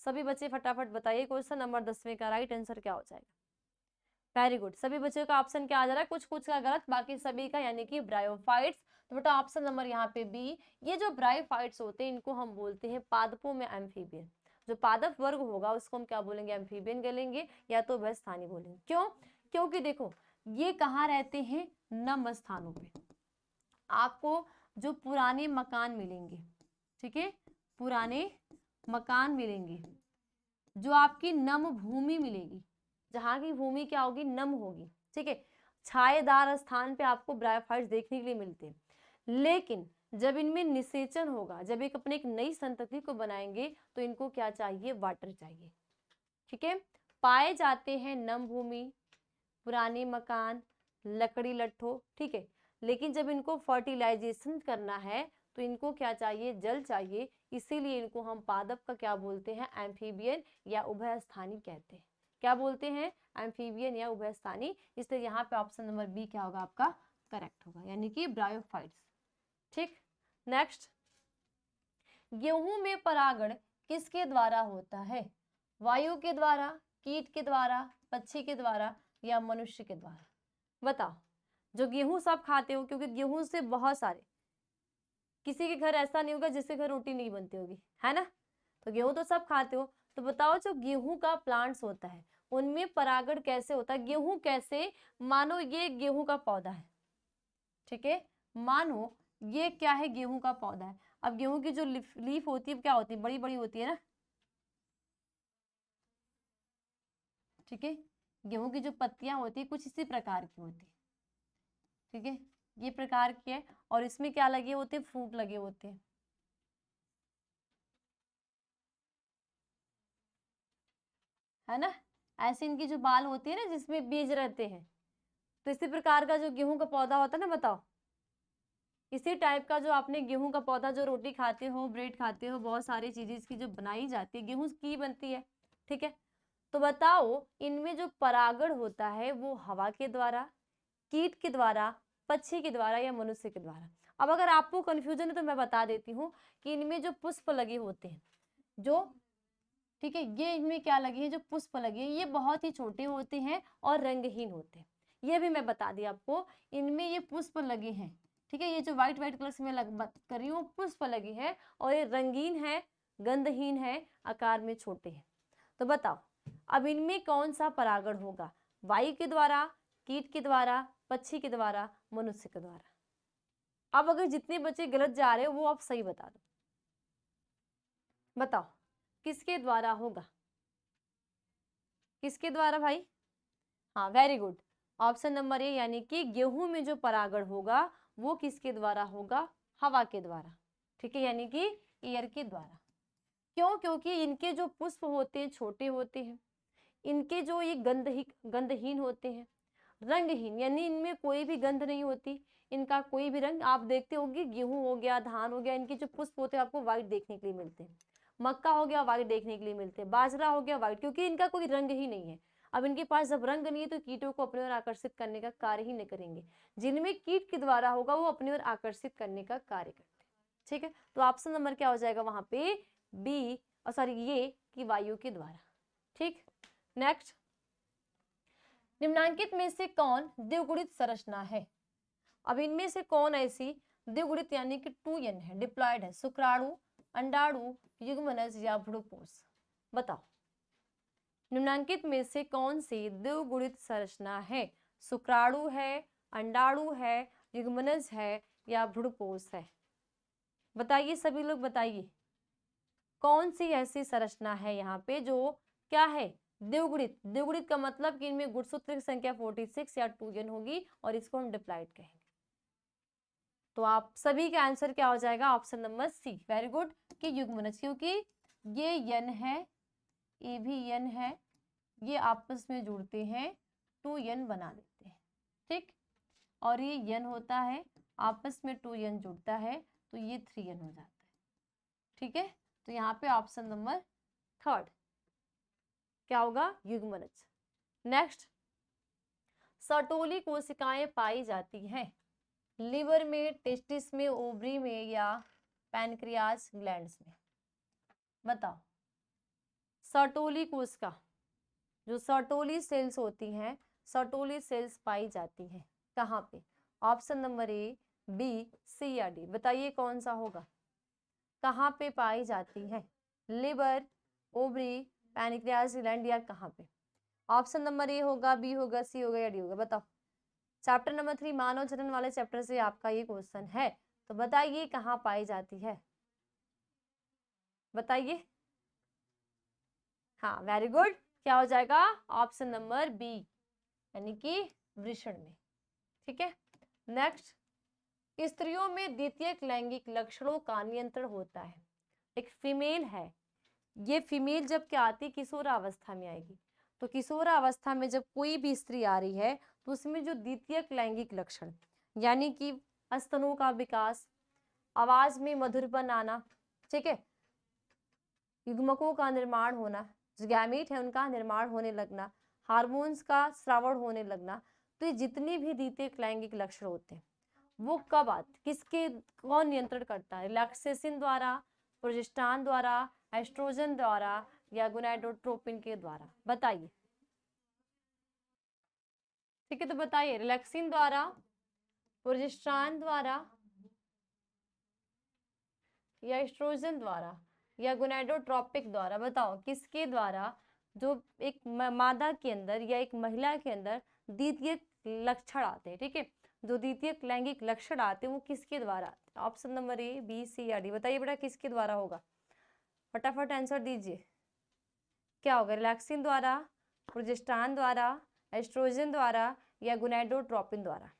सभी बच्चे फटाफट बताइए, क्वेश्चन नंबर 10वें का राइट आंसर क्या हो जाएगा? वेरी गुड, सभी बच्चों का ऑप्शन क्या आ जा रहा है? कुछ कुछ का गलत, बाकी सभी का, यानी कि ब्रायोफाइट्स। तो बेटा ऑप्शन नंबर यहाँ पे बी, ये जो ब्रायोफाइट्स होते हैं इनको हम बोलते हैं पादपों में एम्फीबियन। जो पादप वर्ग होगा उसको हम क्या बोलेंगे? एम्फीबियन बोलेंगे, या तो उभय स्थानीय बोलेंगे। क्यों? क्योंकि देखो ये कहाँ रहते हैं? नम स्थानों पे। आपको जो पुराने मकान मिलेंगे, ठीक है, पुराने मकान मिलेंगे, जो आपकी नम भूमि मिलेगी, जहाँ की भूमि क्या होगी? नम होगी, ठीक है, छायेदार स्थान पे आपको ब्रायोफाइट्स देखने के लिए मिलते हैं। लेकिन जब इनमें निषेचन होगा, जब एक अपने एक नई संतति को बनाएंगे, तो इनको क्या चाहिए? वाटर चाहिए। ठीक है, पाए जाते हैं नम भूमि, पुराने मकान, लकड़ी लट्ठों, ठीक है, लेकिन जब इनको फर्टिलाइजेशन करना है तो इनको क्या चाहिए? जल चाहिए। इसीलिए इनको हम पादप का क्या बोलते हैं? एम्फीबियन या उभय स्थानीय कहते हैं। क्या बोलते हैं, एम्फीबियन या उभयस्थानी। इसलिए यहाँ पे ऑप्शन नंबर बी क्या होगा आपका करेक्ट होगा, यानी कि ब्रायोफाइट्स। ठीक, नेक्स्ट, गेहूं में परागण किसके द्वारा होता है, वायु के द्वारा, कीट के द्वारा, पक्षी के द्वारा या मनुष्य के द्वारा। बताओ, जो गेहूं सब खाते हो, क्योंकि गेहूं से बहुत सारे, किसी के घर ऐसा नहीं होगा जिसके घर रोटी नहीं बनती होगी, है ना, तो गेहूं तो सब खाते हो। तो बताओ, जो गेहूं का प्लांट्स होता है उनमें परागण कैसे होता है, गेहूं कैसे, मानो ये गेहूं का पौधा है, ठीक है, मानो ये क्या है, गेहूं का पौधा है। अब गेहूं की जो लीफ होती है क्या होती है, बड़ी बड़ी होती है ना, ठीक है, गेहूं की जो पत्तियां होती है कुछ इसी प्रकार की होती है, ठीक है, ये प्रकार की है, और इसमें क्या लगे होते हैं, फ्रूट लगे होते हैं, है ना, ऐसे इनकी जो बाल होती है ना जिसमें बीज रहते हैं, तो इसी प्रकार का जो गेहूं का पौधा होता है ना, बताओ, इसी टाइप का जो आपने गेहूं का पौधा, जो रोटी खाते हो, ब्रेड खाते हो, बहुत सारी चीजें इसकी जो बनाई जाती है गेहूं की बनती है, ठीक है। तो बताओ, इनमें जो परागण होता है वो हवा के द्वारा, कीट के द्वारा, पक्षी के द्वारा या मनुष्य के द्वारा। अब अगर आपको कंफ्यूजन है तो मैं बता देती हूँ कि इनमें जो पुष्प लगे होते हैं, जो, ठीक है, ये इनमें क्या लगे हैं, जो पुष्प लगे हैं ये बहुत ही छोटे होते हैं और रंगहीन होते हैं, ये भी मैं बता दी आपको, इनमें ये पुष्प लगे हैं, ठीक है, ये जो व्हाइट व्हाइट कलर से मैं बात कर रही हूँ पुष्प लगे हैं, और ये रंगीन है, गंधहीन है, आकार में छोटे हैं। तो बताओ, अब इनमें कौन सा परागण होगा, वायु के द्वारा, कीट के द्वारा, पक्षी के द्वारा, मनुष्य के द्वारा। अब अगर जितने बच्चे गलत जा रहे हो वो आप सही बता दो, बताओ किसके द्वारा होगा, किसके द्वारा भाई, हाँ वेरी गुड, ऑप्शन नंबर ए, यानी कि गेहूं में जो परागण होगा वो किसके द्वारा होगा, हवा के द्वारा, ठीक है, यानी कि एयर के द्वारा। क्यों, क्योंकि इनके जो पुष्प होते हैं छोटे होते हैं, इनके जो ये गंधहीन होते हैं, रंगहीन, यानी इनमें कोई भी गंध नहीं होती, इनका कोई भी रंग, आप देखते होंगे गेहूं हो गया, धान हो गया, इनके जो पुष्प होते हैं आपको व्हाइट देखने के लिए मिलते हैं, मक्का हो गया व्हाइट देखने के लिए मिलते हैं, बाजरा हो गया व्हाइट, क्योंकि इनका कोई रंग ही नहीं है। अब इनके पास जब रंग नहीं है तो कीटों को अपने ओर आकर्षित करने का कार्य ही नहीं करेंगे, जिनमें कीट के द्वारा होगा वो अपने ओर आकर्षित करने का कार्य करते हैं, ठीक है। तो ऑप्शन नंबर क्या हो जाएगा वहां पे, बी, और सॉरी ये, कि वायु के द्वारा। ठीक, नेक्स्ट, निम्नांकित में से कौन द्विगुणित संरचना है। अब इनमें से कौन ऐसी द्विगुणित यानी कि 2n है, डिप्लॉयड है, शुक्राणु, अंडाणु, युग्मनज या भ्रूणपोष। बताओ, निम्नांकित में से कौन सी द्विगुणित संरचना है, शुक्राणु है, अंडाणु है, युग्मनज है या भ्रूणपोष है। बताइए सभी लोग, बताइए कौन सी ऐसी संरचना है यहाँ पे जो क्या है, द्विगुणित। द्विगुणित का मतलब कि इनमें गुणसूत्र की संख्या 46 या 2n होगी और इसको हम डिप्लॉयड कहेंगे। तो आप सभी का आंसर क्या हो जाएगा, option number C, very good, कि युग्मनज, क्योंकि ये यन है, ये भी यन है, ये आपस में जुड़ते हैं 2n बना देते हैं, ठीक, और ये यन होता है, आपस में 2n जुड़ता है तो ये 3n हो जाता है, ठीक है। तो यहाँ पे ऑप्शन नंबर थर्ड क्या होगा, युग्मनज। नेक्स्ट, सर्टोली कोशिकाएं पाई जाती हैं लिवर में, टेस्टिस में, ओवरी में या पैनक्रियाज ग्लैंड्स में। बताओ, सर्टोली कोशिका, जो सर्टोली सेल्स होती हैं, सर्टोली सेल्स पाई जाती हैं कहाँ पे, ऑप्शन नंबर ए, बी, सी या डी। बताइए कौन सा होगा, कहाँ पे पाई जाती है, लिवर, ओवरी, पैनक्रियाज ग्लैंड या कहाँ पे। ऑप्शन नंबर ए होगा, बी होगा, सी होगा या डी होगा। बताओ, चैप्टर नंबर 3 मानव जनन वाले चैप्टर से आपका ये क्वेश्चन है, तो बताइए कहाँ पाई जाती है, बताइए। हाँ वेरी गुड, क्या हो जाएगा, ऑप्शन नंबर बी, यानी कि वृषण में, ठीक है। नेक्स्ट, स्त्रियों में द्वितीयक लैंगिक लक्षणों का नियंत्रण होता है। एक फीमेल है, ये फीमेल जब क्या आती, किशोरावस्था में आएगी, तो किशोरावस्था में जब कोई भी स्त्री आ रही है तो उसमें जो द्वितीयक लैंगिक लक्षण, यानी कि स्तनों का विकास, आवाज में मधुरपन आना, ठीक है, युग्मकों का निर्माण होना, जो गैमीट है उनका निर्माण होने लगना, हार्मोन्स का स्रावण होने लगना। तो ये जितनी भी द्वितीयक लैंगिक लक्षण होते हैं वो कब आते, किसके, कौन नियंत्रण करता है? रिलैक्सेशन द्वारा, प्रोजेस्टेरॉन द्वारा, एस्ट्रोजन द्वारा या गोनाडोट्रोपिन के द्वारा? बताइए। ठीक है, तो बताइए, रिलैक्सिन द्वारा, प्रोजेस्टेरॉन द्वारा या एस्ट्रोजन द्वारा या गोनाडोट्रोपिक द्वारा? बताओ किसके द्वारा जो एक मादा के अंदर या एक महिला के अंदर द्वितीयक लक्षण आते हैं, ठीक है, जो द्वितीयक लैंगिक लक्षण आते हैं वो किसके द्वारा आते हैं? ऑप्शन नंबर ए, बी, सी या डी? बताइए बेटा किसके द्वारा होगा, फटाफट आंसर दीजिए। क्या होगा? रिलैक्सिन द्वारा, प्रोजेस्टेरॉन द्वारा, एस्ट्रोजन द्वारा या गोनाडोट्रोपिन द्वारा?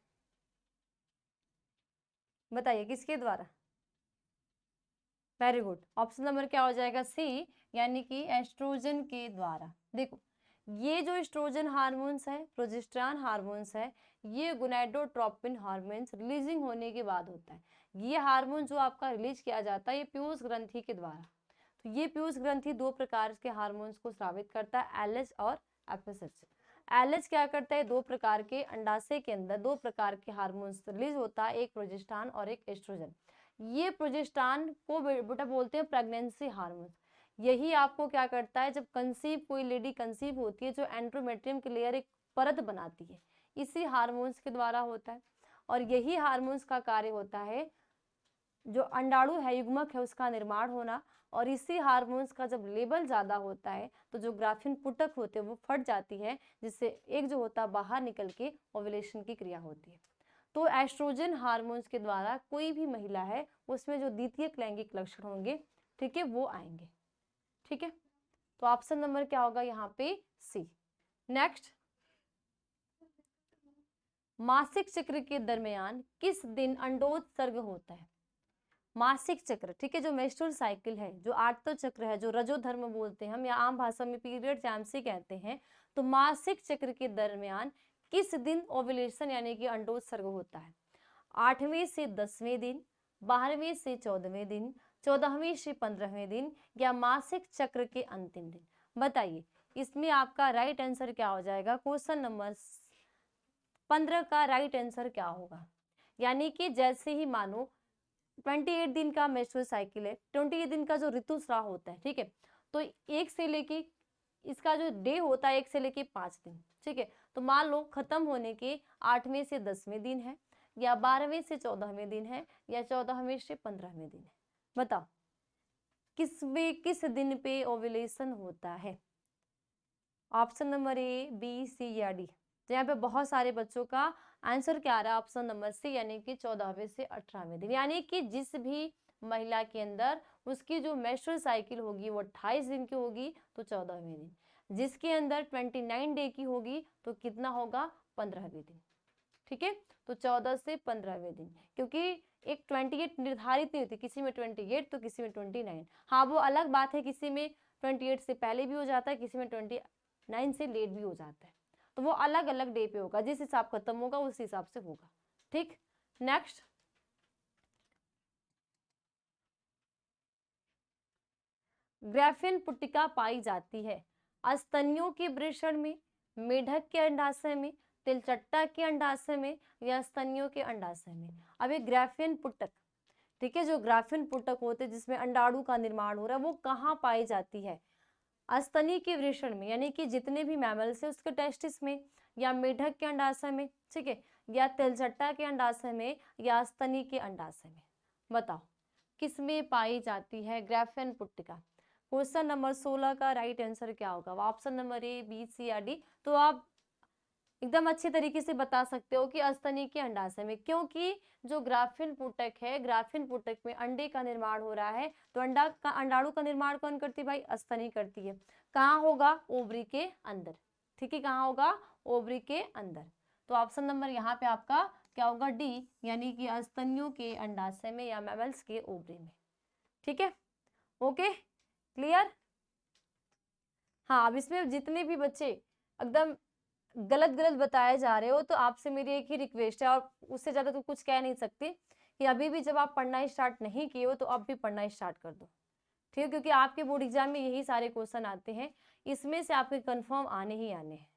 बताइए किसके द्वारा? वेरी गुड, ऑप्शन नंबर क्या हो जाएगा? सी, यानी कि एस्ट्रोजन के द्वारा। देखो ये जो एस्ट्रोजन हार्मोन्स है, प्रोजेस्टेरॉन हार्मोन्स है, ये गोनाडोट्रोपिन हार्मोन्स रिलीजिंग होने के बाद होता है। ये हार्मोन जो आपका रिलीज किया जाता है ये पीयूष ग्रंथि के द्वारा। तो ये पीयूष ग्रंथि दो प्रकार के हार्मोन्स को स्रावित करता है, एलएच और एफएसएच। एलएच क्या करता है? दो प्रकार के अंडाशय के अंदर दो प्रकार के हार्मोन्स रिलीज होता है, एक प्रोजेस्टेरॉन और एक एस्ट्रोजन। ये प्रोजेस्टेरॉन को बेटा बोलते हैं प्रेगनेंसी हार्मोन। यही आपको क्या करता है, जब कंसीव कोई लेडी कंसीव होती है, जो एंड्रोमेट्रियम की लेयर एक परत बनाती है, इसी हार्मोन्स के द्वारा होता है। और यही हार्मोन्स का कार्य होता है जो अंडाणु है, युग्मक है, उसका निर्माण होना। और इसी हार्मोन्स का जब लेवल ज्यादा होता है तो जो ग्राफिन पुटक होते हैं वो फट जाती है, जिससे एक जो होता है बाहर निकल के ओव्यूलेशन की क्रिया होती है। तो एस्ट्रोजन हार्मोन्स के द्वारा कोई भी महिला है उसमें जो द्वितीयक लैंगिक लक्षण होंगे, ठीक है, वो आएंगे। ठीक है, तो ऑप्शन नंबर क्या होगा यहाँ पे? सी। नेक्स्ट, मासिक चक्र के दरमियान किस दिन अंडोत्सर्ग होता है? मासिक चक्र, ठीक है, जो मेंस्ट्रुअल साइकिल है, जो आर्तव चक्र है, जो रजोधर्म बोलते हैं हम, या आम भाषा में पीरियड जैमसी कहते हैं। तो मासिक चक्र के दरमियान किस दिन ओव्यूलेशन यानी कि अंडोत्सर्ग होता है? 8वें से 10वें दिन, 12वें से 14वें दिन, 14वें से 15वें दिन या मासिक चक्र के अंतिम दिन? बताइए, इसमें आपका राइट आंसर क्या हो जाएगा? क्वेश्चन नंबर 15 का राइट आंसर क्या होगा? यानी कि जैसे ही मानो 28 दिन का मेंस्ट्रुअल साइकिल है, 28 दिन का जो ऋतुस्राव होता है, ठीक है, तो एक से लेके इसका जो डे होता है 1 से लेके 5 दिन, ठीक है, तो मान लो खत्म होने के 8वें से 10वें दिन है, या 12वें से 14वें दिन है, या 14वें से 15वें दिन है? बताओ किस दिन पे ओव्यूलेशन होता है? ऑप्शन नंबर ए, बी, सी या डी? तो यहाँ पे बहुत सारे बच्चों का आंसर क्या आ रहा है? ऑप्शन नंबर सी, यानी कि 14वें से 18वें दिन। यानी कि जिस भी महिला के अंदर उसकी जो मेंस्ट्रुअल साइकिल होगी वो 28 दिन की होगी तो 14वें दिन, जिसके अंदर 29 डे की होगी तो कितना होगा? 15वें दिन। ठीक है, तो 14 से 15वें दिन, क्योंकि एक 28 निर्धारित नहीं होती, किसी में 28 तो किसी में 29। हाँ, वो अलग बात है, किसी में 28 से पहले भी हो जाता है, किसी में 29 से लेट भी हो जाता है, तो वो अलग अलग डे पे होगा, जिस हिसाब खत्म होगा उस हिसाब से होगा। ठीक, नेक्स्ट, ग्राफिन पुट्टिका पाई जाती है स्तनियों के वृषण में, मेढक के अंडाशय में, तिलचट्टा के अंडाशय में या स्तनियों के अंडाशय में? अब ये ग्राफिन पुटक, ठीक है, जो ग्राफिन पुटक होते हैं जिसमें अंडाणु का निर्माण हो रहा है, वो कहाँ पाई जाती है? स्तनी के वृषण में, यानी कि जितने भी मैमल्स है उसके टेस्टिस में, या मेढक के अंडाशय में, ठीक है, या तिलचट्टा के अंडाशय में, या स्तनी के अंडाशय में? बताओ किसमें पाई जाती है ग्राफिन पुट्टिका? क्वेश्चन नंबर 16 का राइट आंसर क्या होगा? ऑप्शन नंबर ए, बी, सी या डी? तो आप एकदम अच्छे तरीके से बता सकते हो कि स्तनी के अंडाशय में, क्योंकि जो ग्राफिन पुटक है, ग्राफिन पुटक में अंडे का निर्माण हो रहा है, तो अंडाणु का निर्माण कौन करती है भाई? स्तनी करती है। कहाँ होगा? ओवरी के अंदर। ठीक है, कहाँ होगा? ओवरी के अंदर। तो ऑप्शन नंबर यहाँ पे आपका क्या होगा? डी, यानी कि स्तनियों के अंडाशय में या मैमल्स के ओवरी में। ठीक है, ओके, क्लियर? हाँ, अब इसमें जितने भी बच्चे एकदम गलत गलत बताए जा रहे हो तो आपसे मेरी एक ही रिक्वेस्ट है, और उससे ज्यादा तो कुछ कह नहीं सकती, कि अभी भी जब आप पढ़ना स्टार्ट नहीं किए हो तो अब भी पढ़ना स्टार्ट कर दो। ठीक है, क्योंकि आपके बोर्ड एग्जाम में यही सारे क्वेश्चन आते हैं, इसमें से आपके कंफर्म आने ही आने हैं।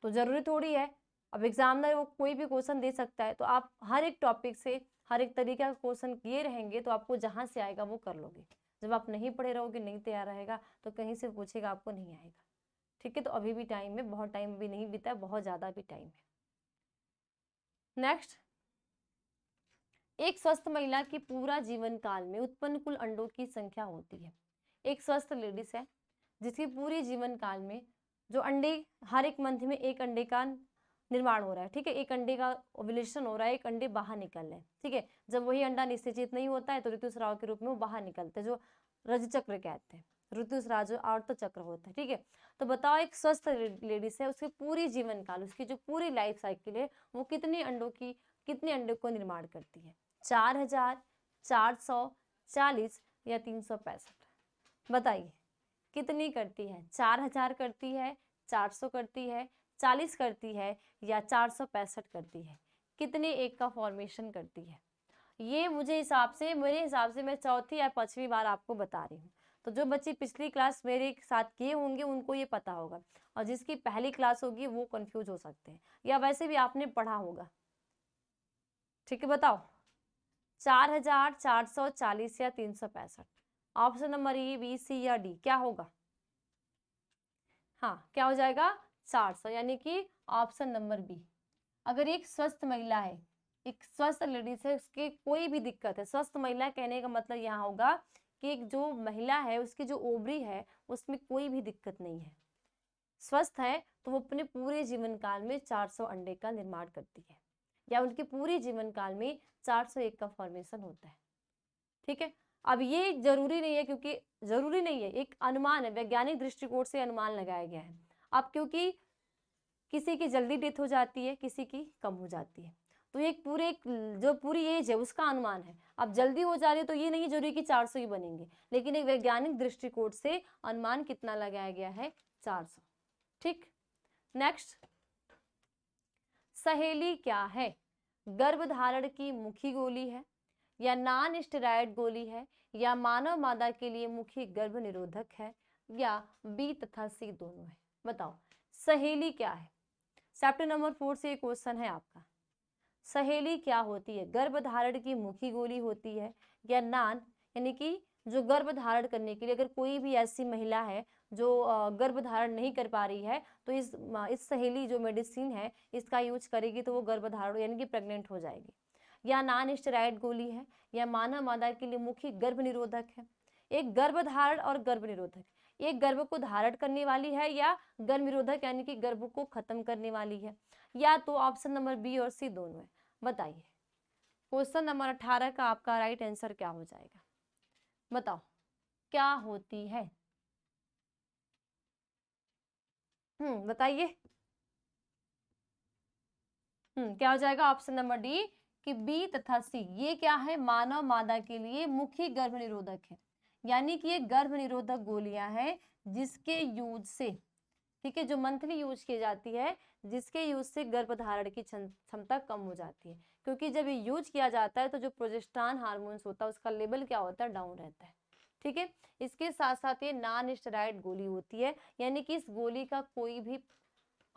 तो जरूरी थोड़ी है, अब एग्जामिनर वो कोई भी क्वेश्चन दे सकता है, तो आप हर एक टॉपिक से हर एक तरीके का क्वेश्चन किए रहेंगे तो आपको जहां से आएगा वो कर लोगे। जब आप नहीं पढ़े रहोगे, नहीं तैयार रहेगा, तो कहीं से पूछेगा आपको नहीं आएगा। ठीक है, तो अभी भी टाइम है, बहुत टाइम भी नहीं बीता है, बहुत ज्यादा भी टाइम है। नेक्स्ट, एक स्वस्थ महिला की पूरा जीवन काल में उत्पन्न कुल अंडों की संख्या होती है। एक स्वस्थ लेडीज है जिसकी पूरी जीवन काल में जो अंडे, हर एक मंथ में एक अंडे का निर्माण हो रहा है, ठीक है, एक अंडे का ओव्यूलेशन हो रहा है, एक अंडे बाहर निकल रहे हैं, ठीक है। जब वही अंडा निषेचित नहीं होता है तो ऋतुस्राव के रूप में वो बाहर निकलते हैं, जो रजचक्र कहते हैं, ऋतुस्राव जो आवर्त चक्र होता है, ठीक है। तो बताओ, एक स्वस्थ लेडीज है, उसकी पूरी जीवन काल, उसकी जो पूरी लाइफ साइकिल है, वो कितने अंडों को निर्माण करती है? 4000, 440 या 365? बताइए कितनी करती है? 4000 करती है, 400 करती है, 40 करती है या 465 करती है? कितने एक का फॉर्मेशन करती है? ये मेरे हिसाब से मैं चौथी या पांचवी बार आपको बता रही हूँ। तो जो बच्चे पिछली क्लास मेरे साथ किए होंगे उनको ये पता होगा, और जिसकी पहली क्लास होगी वो कंफ्यूज हो सकते हैं, या वैसे भी आपने पढ़ा होगा। ठीक है, बताओ 4000, 440 या 365? ऑप्शन नंबर ए, बी, सी या डी, क्या होगा? हाँ, क्या हो जाएगा? 400, यानी कि ऑप्शन नंबर बी। अगर एक स्वस्थ महिला है, एक स्वस्थ लेडीज है, उसके कोई भी दिक्कत है, स्वस्थ महिला कहने का मतलब यहाँ होगा कि एक जो महिला है उसकी जो ओवरी है उसमें कोई भी दिक्कत नहीं है, स्वस्थ है, तो वो अपने पूरे जीवन काल में 400 अंडे का निर्माण करती है, या उनके पूरे जीवन काल में 401 का फॉर्मेशन होता है। ठीक है, अब ये जरूरी नहीं है, क्योंकि जरूरी नहीं है, एक अनुमान है, वैज्ञानिक दृष्टिकोण से अनुमान लगाया गया है। अब क्योंकि किसी की जल्दी डेथ हो जाती है, किसी की कम हो जाती है, तो एक जो पूरी एज है उसका अनुमान है। अब जल्दी हो जा रही है तो ये नहीं जरूरी कि 400 ही बनेंगे, लेकिन एक वैज्ञानिक दृष्टिकोण से अनुमान कितना लगाया गया है? 400। ठीक, नेक्स्ट, सहेली क्या है? गर्भधारण की मुखी गोली है, या नॉन स्टेरॉयड गोली है, या मानव मादा के लिए मुखी गर्भ निरोधक है, या बी तथा सी दोनों है? बताओ सहेली क्या है? चैप्टर नंबर 4 से क्वेश्चन है आपका। सहेली क्या होती है? गर्भधारण की मुखी गोली होती है, या नान, यानी कि जो गर्भधारण करने के लिए, अगर कोई भी ऐसी महिला है जो गर्भधारण नहीं कर पा रही है, तो इस सहेली जो मेडिसिन है इसका यूज करेगी तो वो गर्भधारण यानी कि प्रेग्नेंट हो जाएगी। या नॉन स्टेरॉयड गोली है, या मानव मादा के लिए मुखी गर्भ निरोधक है। एक गर्भधारण और गर्भ निरोधक, एक गर्भ को धारण करने वाली है, या गर्भ निरोधक यानी कि गर्भ को खत्म करने वाली है, या तो ऑप्शन नंबर बी और सी दोनों है? बताइए क्वेश्चन नंबर 18 का आपका राइट आंसर क्या हो जाएगा? बताओ क्या होती है? बताइए। क्या हो जाएगा? ऑप्शन नंबर डी कि बी तथा सी, ये क्या है? मानव मादा के लिए मुखी गर्भ निरोधक है, यानी कि ये गर्भ निरोधक गोलियां हैं जिसके यूज से, ठीक है, जो मंथली यूज की जाती है, जिसके यूज से गर्भधारण की क्षमता कम हो जाती है, क्योंकि जब ये यूज किया जाता है तो जो प्रोजेस्टेरॉन हार्मोन्स होता है उसका लेवल क्या होता है? डाउन रहता है। ठीक है, इसके साथ साथ ये नॉन स्टेरॉयड गोली होती है, यानी कि इस गोली का कोई भी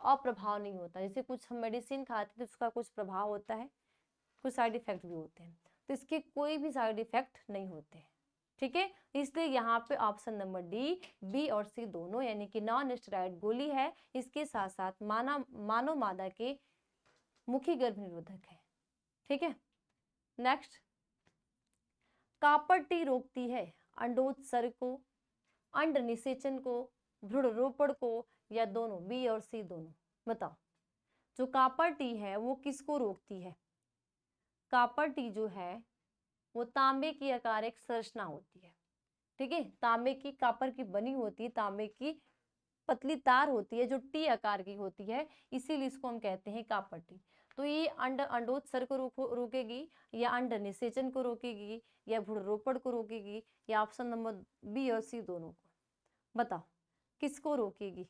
अप्रभाव नहीं होता। जैसे कुछ हम मेडिसिन खाते हैं तो उसका कुछ प्रभाव होता है, कुछ साइड इफेक्ट भी होते हैं, तो इसके कोई भी साइड इफेक्ट नहीं होते हैं। ठीक है, इसलिए यहाँ पे ऑप्शन नंबर डी, बी और सी दोनों, यानी कि नॉन स्टेरॉयड गोली है, इसके साथ साथ मानव मादा के मुखी गर्भ निरोधक है। ठीक है, नेक्स्ट, कापड़ रोकती है अंडोत्सर्ग को, अंड निषेचन को, भ्रूण रोपण को, या दोनों? बी और सी दोनों? बताओ जो कापड़ है वो किसको रोकती है? कापड़ जो है वो तांबे की आकार एक संरचना होती है, ठीक है, तांबे की कापर की बनी होती है, तांबे की पतली तार होती है जो टी आकार की होती है, इसीलिए इसको हम कहते हैं कापर टी। तो ये अंडोत्सर्ग को रोकेगी, या अंड निषेचन को रोकेगी, या भ्रूणरोपण को रोकेगी, या ऑप्शन नंबर बी और सी दोनों को? बताओ किसको रोकेगी?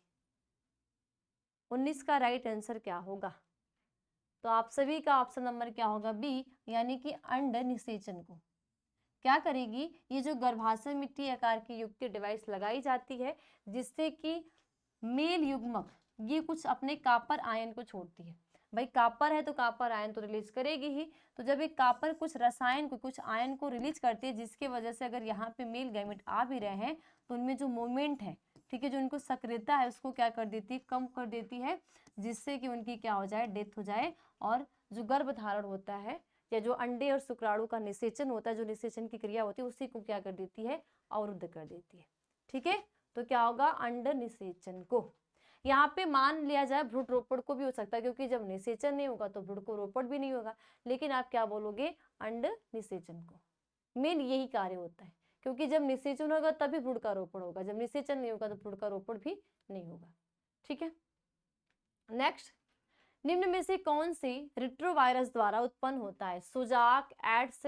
19 का राइट आंसर क्या होगा? तो आप सभी का ऑप्शन नंबर क्या होगा? बी, यानी कि अंड निषेचन को। क्या करेगी, ये जो गर्भाशय मिट्टी आकार की युक्त डिवाइस लगाई जाती है, जिससे कि मेल युग्मक ये कुछ अपने कॉपर आयन को छोड़ती है। भाई कॉपर है तो कॉपर आयन तो रिलीज करेगी ही, तो जब एक कॉपर कुछ रसायन को, कुछ आयन को रिलीज करती है, जिसकी वजह से अगर यहाँ पे मेल गैमेट आ भी रहे हैं तो उनमें जो मूवमेंट है, ठीक है, जो उनको सक्रियता है उसको क्या कर देती है, कम कर देती है, जिससे कि उनकी क्या हो जाए, डेथ हो जाए, और जो गर्भधारण होता है या जो अंडे और शुक्राणु का निषेचन होता है, जो निषेचन की क्रिया होती है, उसी को क्या कर देती है, अवरुद्ध कर देती है। ठीक है, तो क्या होगा, अंड निषेचन को। यहाँ पे मान लिया जाए भ्रूण रोपण को भी हो सकता है, क्योंकि जब निषेचन नहीं होगा तो भ्रूण को रोपण भी नहीं होगा, लेकिन आप क्या बोलोगे, अंड निषेचन को। मेन यही कार्य होता है, क्योंकि जब निषेचन होगा तभी भ्रूण का रोपण होगा, जब निषेचन नहीं होगा तो भ्रूण का रोपण भी नहीं होगा। ठीक है, नेक्स्ट, निम्न में से कौन सी रिट्रोवायरस द्वारा उत्पन्न होता है, सुजाक, एड्स,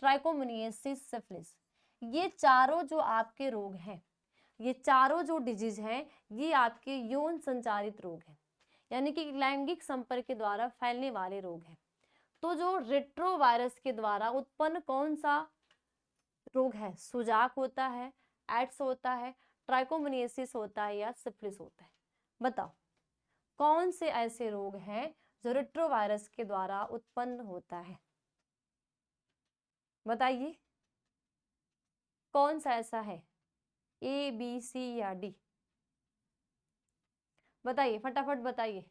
ट्राइकोमोनियासिस, सिफिलिस। ये चारों जो आपके रोग हैं, ये चारों जो डिजीज हैं, ये आपके यौन संचारित रोग हैं, यानी कि लैंगिक संपर्क के द्वारा फैलने वाले रोग हैं। तो जो रेट्रोवायरस के द्वारा उत्पन्न कौन सा रोग है, सुजाक होता है, एड्स होता है, ट्राइकोमोनियासिस होता है, या सिफिलिस होता है। बताओ कौन से ऐसे रोग हैं जो रेट्रोवायरस के द्वारा उत्पन्न होता है, बताइए कौन सा ऐसा है, ए बी सी या डी, बताइए फटाफट बताइए।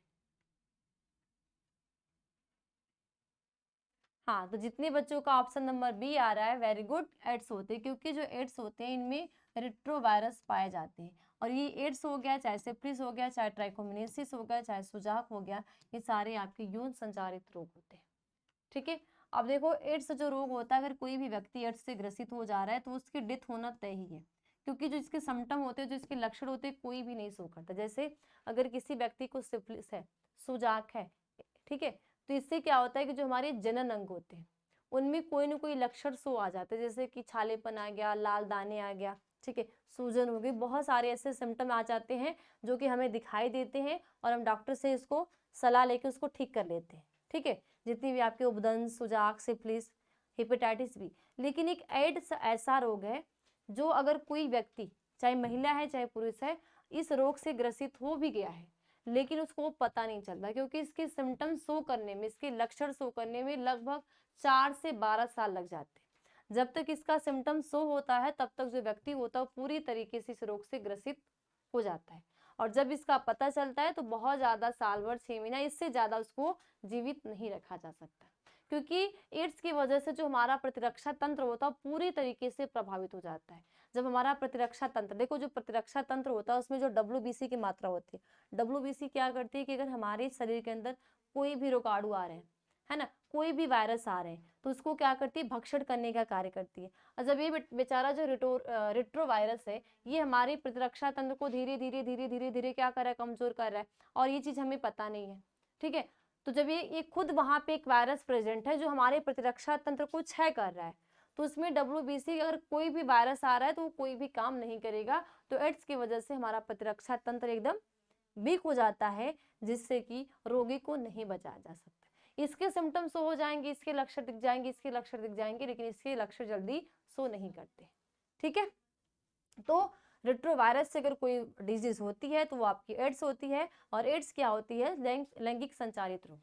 हाँ, तो जितने बच्चों का ऑप्शन नंबर बी आ रहा है, वेरी गुड, एड्स होते हैं, क्योंकि जो एड्स होते हैं इनमें रेट्रोवायरस पाए जाते हैं। और ये एड्स हो गया, चाहे सिफिलिस हो गया, चाहे ट्राइकोमोनियासिस हो गया, चाहे सुजाक हो गया, ये सारे आपके यौन संचारित रोग होते हैं। ठीक है, अब देखो एड्स जो रोग होता है, अगर कोई भी व्यक्ति एड्स से ग्रसित हो जा रहा है तो उसकी डेथ होना तय ही है, क्योंकि जो इसके सिम्टम होते हैं, जो इसके लक्षण होते हैं, कोई भी नहीं शो करता। जैसे अगर किसी व्यक्ति को सिफिलिस है, सुजाक है, ठीक है, तो इससे क्या होता है कि जो हमारे जनन अंग होते हैं उनमें कोई ना कोई लक्षण शो आ जाते हैं, जैसे कि छालेपन आ गया, लाल दाने आ गया, ठीक है, सूजन हो गई, बहुत सारे ऐसे सिम्टम आ जाते हैं जो कि हमें दिखाई देते हैं, और हम डॉक्टर से इसको सलाह लेके उसको ठीक कर लेते हैं। ठीक है, जितनी भी आपके उपदंश, सुजाक, सिफिलिस, हेपेटाइटिस बी। लेकिन एक एड्स ऐसा रोग है जो अगर कोई व्यक्ति, चाहे महिला है चाहे पुरुष है, इस रोग से ग्रसित हो भी गया है, लेकिन उसको पता नहीं चलता, क्योंकि इसके सिम्टम्स शो करने में, इसके लक्षण शो करने में लगभग 4 से 12 साल लग जाते हैं। जब तक इसका सिम्टम शो होता है तब तक जो व्यक्ति होता है पूरी तरीके से इस रोग से ग्रसित हो जाता है, और जब इसका पता चलता है तो बहुत ज्यादा, साल भर, 6 महीना, इससे ज्यादा उसको जीवित नहीं रखा जा सकता, क्योंकि एड्स की वजह से जो हमारा प्रतिरक्षा तंत्र होता है पूरी तरीके से प्रभावित हो जाता है। जब हमारा प्रतिरक्षा तंत्र, देखो जो प्रतिरक्षा तंत्र होता है उसमें जो WBC की मात्रा होती है, WBC क्या करती है कि अगर हमारे शरीर के अंदर कोई भी रोगाणु आ रहे हैं, है ना, कोई भी वायरस आ रहे हैं, तो उसको क्या करती है, भक्षण करने का कार्य करती है। और जब ये बेचारा जो रेट्रोवायरस है, ये हमारे प्रतिरक्षा तंत्र को धीरे धीरे धीरे धीरे धीरे क्या कर रहा है, कमजोर कर रहा है, और ये चीज हमें पता नहीं है। ठीक है, तो जब ये खुद वहां पे एक वायरस प्रेजेंट है जो हमारे प्रतिरक्षा तंत्र को क्षय कर रहा है, तो उसमें WBC, अगर कोई भी वायरस आ रहा है तो वो कोई भी काम नहीं करेगा। तो एड्स की वजह से हमारा प्रतिरक्षा तंत्र एकदम वीक हो जाता है, जिससे कि रोगी को नहीं बचाया जा सकता। इसके सिम्टम्स हो जाएंगे, इसके लक्षण दिख जाएंगे, इसके लक्षण दिख जाएंगे, लेकिन इसके लक्षण जल्दी शो नहीं करते। ठीक है, तो रेट्रोवायरस से अगर कोई डिजीज होती है तो वो आपकी एड्स होती है, और एड्स क्या होती है, लैंगिक संचारित रोग।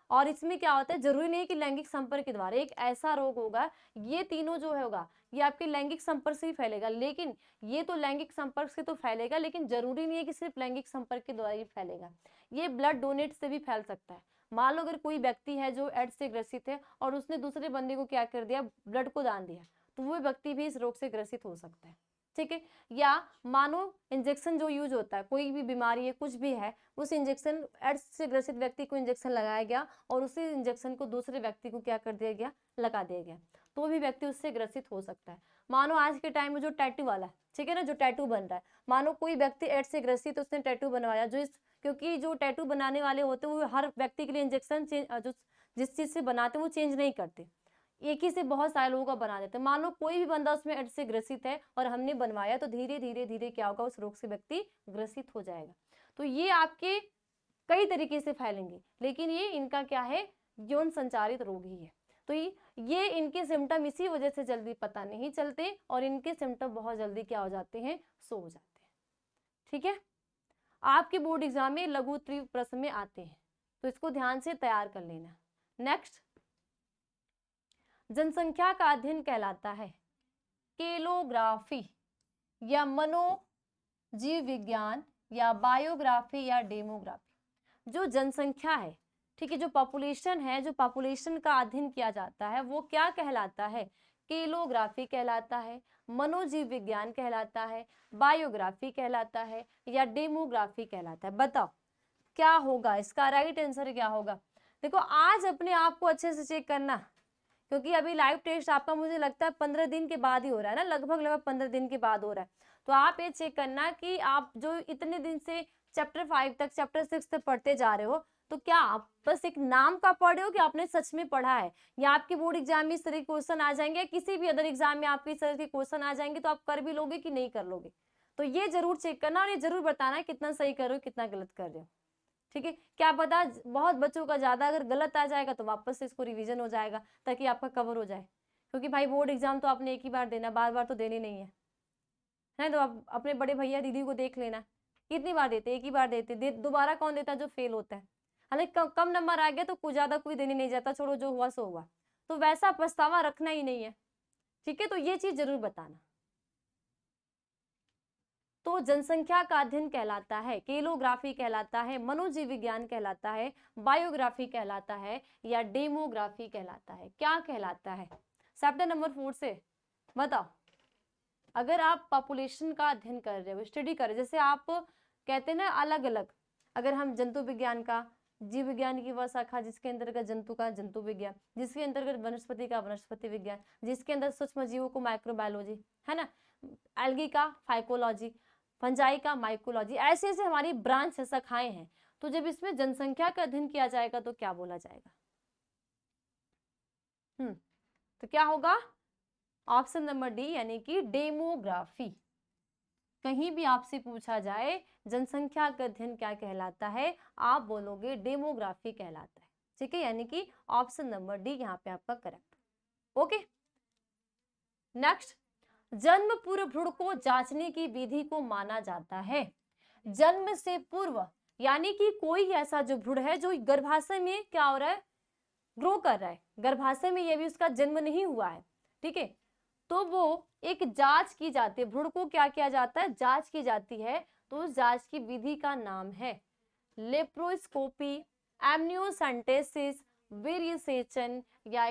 और इसमें क्या होता है, जरूरी नहीं कि लैंगिक संपर्क के द्वारा, एक ऐसा रोग होगा, ये तीनों जो होगा ये आपके लैंगिक संपर्क से ही फैलेगा, लेकिन ये तो लैंगिक संपर्क से तो फैलेगा, लेकिन जरूरी नहीं है कि सिर्फ लैंगिक संपर्क के द्वारा ही फैलेगा, ये ब्लड डोनेट से भी फैल सकता है। मान लो अगर कोई व्यक्ति है जो एड्स से ग्रसित है और उसने दूसरे बंदे को क्या कर दिया, ब्लड को दान दिया, तो वो व्यक्ति भी इस रोग से ग्रसित हो सकता है। ठीक है, या मानो इंजेक्शन जो यूज होता है, कोई भी बीमारी है, कुछ भी है, उस इंजेक्शन, एड्स से ग्रसित व्यक्ति को इंजेक्शन लगाया गया और उसी इंजेक्शन को दूसरे व्यक्ति को क्या कर दिया गया, लगा दिया गया, तो भी व्यक्ति उससे ग्रसित हो सकता है। मानो आज के टाइम में जो टैटू वाला है, ठीक है ना, जो टैटू बन रहा है, मानो कोई व्यक्ति एड्स से ग्रसित, उसने टैटू बनवाया, जो इस, क्योंकि जो टैटू बनाने वाले होते हैं वो हर व्यक्ति के लिए इंजेक्शन जो जिस चीज से बनाते हैं वो चेंज नहीं करते, एक ही से बहुत सारे लोगों का बना देते हैं। मान लो कोई भी बंदा उसमें एड्स से ग्रसित है और हमने बनवाया, तो धीरे धीरे धीरे क्या होगा, उस रोग से व्यक्ति ग्रसित हो जाएगा। तो ये आपके कई तरीके से फैलेंगे, लेकिन ये इनका क्या है, यौन संचारित रोग ही है। तो ये इनके सिम्टम इसी वजह से जल्दी पता नहीं चलते और इनके सिम्टम बहुत जल्दी क्या हो जाते हैं, सो हो जाते हैं। ठीक है, आपके बोर्ड एग्जाम में लघु तीव्र प्रश्न में आते हैं, तो इसको ध्यान से तैयार कर लेना। नेक्स्ट, जनसंख्या का अध्ययन कहलाता है केलोग्राफी या मनोजीव विज्ञान या बायोग्राफी या डेमोग्राफी। जो जनसंख्या है, ठीक है, जो पॉपुलेशन है, जो पॉपुलेशन का अध्ययन किया जाता है वो क्या कहलाता है, केलोग्राफी कहलाता है, मनोजीव विज्ञान कहलाता है, बायोग्राफी कहलाता है या डेमोग्राफी कहलाता है। बताओ क्या होगा इसका राइट आंसर, क्या होगा। देखो आज अपने आप को अच्छे से चेक करना, क्योंकि अभी लाइव टेस्ट आपका मुझे लगता है 15 दिन के बाद ही हो रहा है ना, लगभग 15 दिन के बाद हो रहा है। तो आप ये चेक करना कि आप जो इतने दिन से चैप्टर 5 तक, चैप्टर 6 तक पढ़ते जा रहे हो, तो क्या आप बस एक नाम का पढ़े हो कि आपने सच में पढ़ा है, या आपके बोर्ड एग्जाम में इस तरह के क्वेश्चन आ जाएंगे, किसी भी अदर एग्जाम में आपके इस तरह के क्वेश्चन आ जाएंगे, तो आप कर भी लोगे कि नहीं कर लोगे। तो ये जरूर चेक करना और ये जरूर बताना कितना सही कर रहे हो, कितना गलत कर रहे हो। ठीक है, क्या पता बहुत बच्चों का ज्यादा अगर गलत आ जाएगा तो वापस से इसको रिवीजन हो जाएगा ताकि आपका कवर हो जाए, क्योंकि भाई बोर्ड एग्जाम तो आपने एक ही बार देना, बार बार तो देने नहीं है। तो आप अपने बड़े भैया दीदी को देख लेना, कितनी बार देते, एक ही बार देते, दोबारा कौन देता है, जो फेल होता है। हालांकि कम नंबर आ गया तो कुछ ज्यादा कोई देने नहीं जाता, छोड़ो जो हुआ सो हुआ, तो वैसा पछतावा रखना ही नहीं है। ठीक है, तो ये चीज जरूर बताना। तो जनसंख्या का अध्ययन कहलाता है केलोग्राफी कहलाता है, मनोजीव विज्ञान कहलाता है, बायोग्राफी कहलाता है या डेमोग्राफी कहलाता है। क्या कहलाता है, चैप्टर नंबर 4 से बताओ। अगर आप पॉपुलेशन का अध्ययन कर रहे हो, स्टडी कर रहे हो, जैसे आप कहते हैं ना अलग अलग, अगर हम जंतु विज्ञान का, जीव विज्ञान की वह शाखा जिसके अंतर्गत जंतु का जंतु विज्ञान, जिसके अंतर्गत वनस्पति का वनस्पति विज्ञान, जिसके अंदर सूक्ष्म जीवों को माइक्रोबायोलॉजी, है ना, एल्गी का फाइकोलॉजी, फंजाई का माइकोलॉजी, ऐसे ऐसे हमारी ब्रांच है, शाखाएं हैं। तो जब इसमें जनसंख्या का अध्ययन किया जाएगा तो क्या बोला जाएगा, तो क्या होगा, ऑप्शन नंबर डी यानी कि डेमोग्राफी। कहीं भी आपसे पूछा जाए जनसंख्या का अध्ययन क्या कहलाता है, आप बोलोगे डेमोग्राफी कहलाता है। ठीक है, यानी कि ऑप्शन नंबर डी यहाँ पे आपका करेक्ट। ओके, नेक्स्ट, जन्म पूर्व भ्रूण को जांचने की विधि को माना जाता है। जन्म से पूर्व यानी कि कोई ऐसा जो भ्रूण है जो गर्भाशय में क्या हो रहा है, ग्रो कर रहा है, गर्भाशय में ये भी उसका जन्म नहीं हुआ है, ठीक है, तो वो एक जांच की जाती है, भ्रूण को क्या किया जाता है, जांच की जाती है। तो उस जांच की विधि का नाम है लेप्रोस्कोपी, एमनियोसेंटेसिस, विरिसेचन या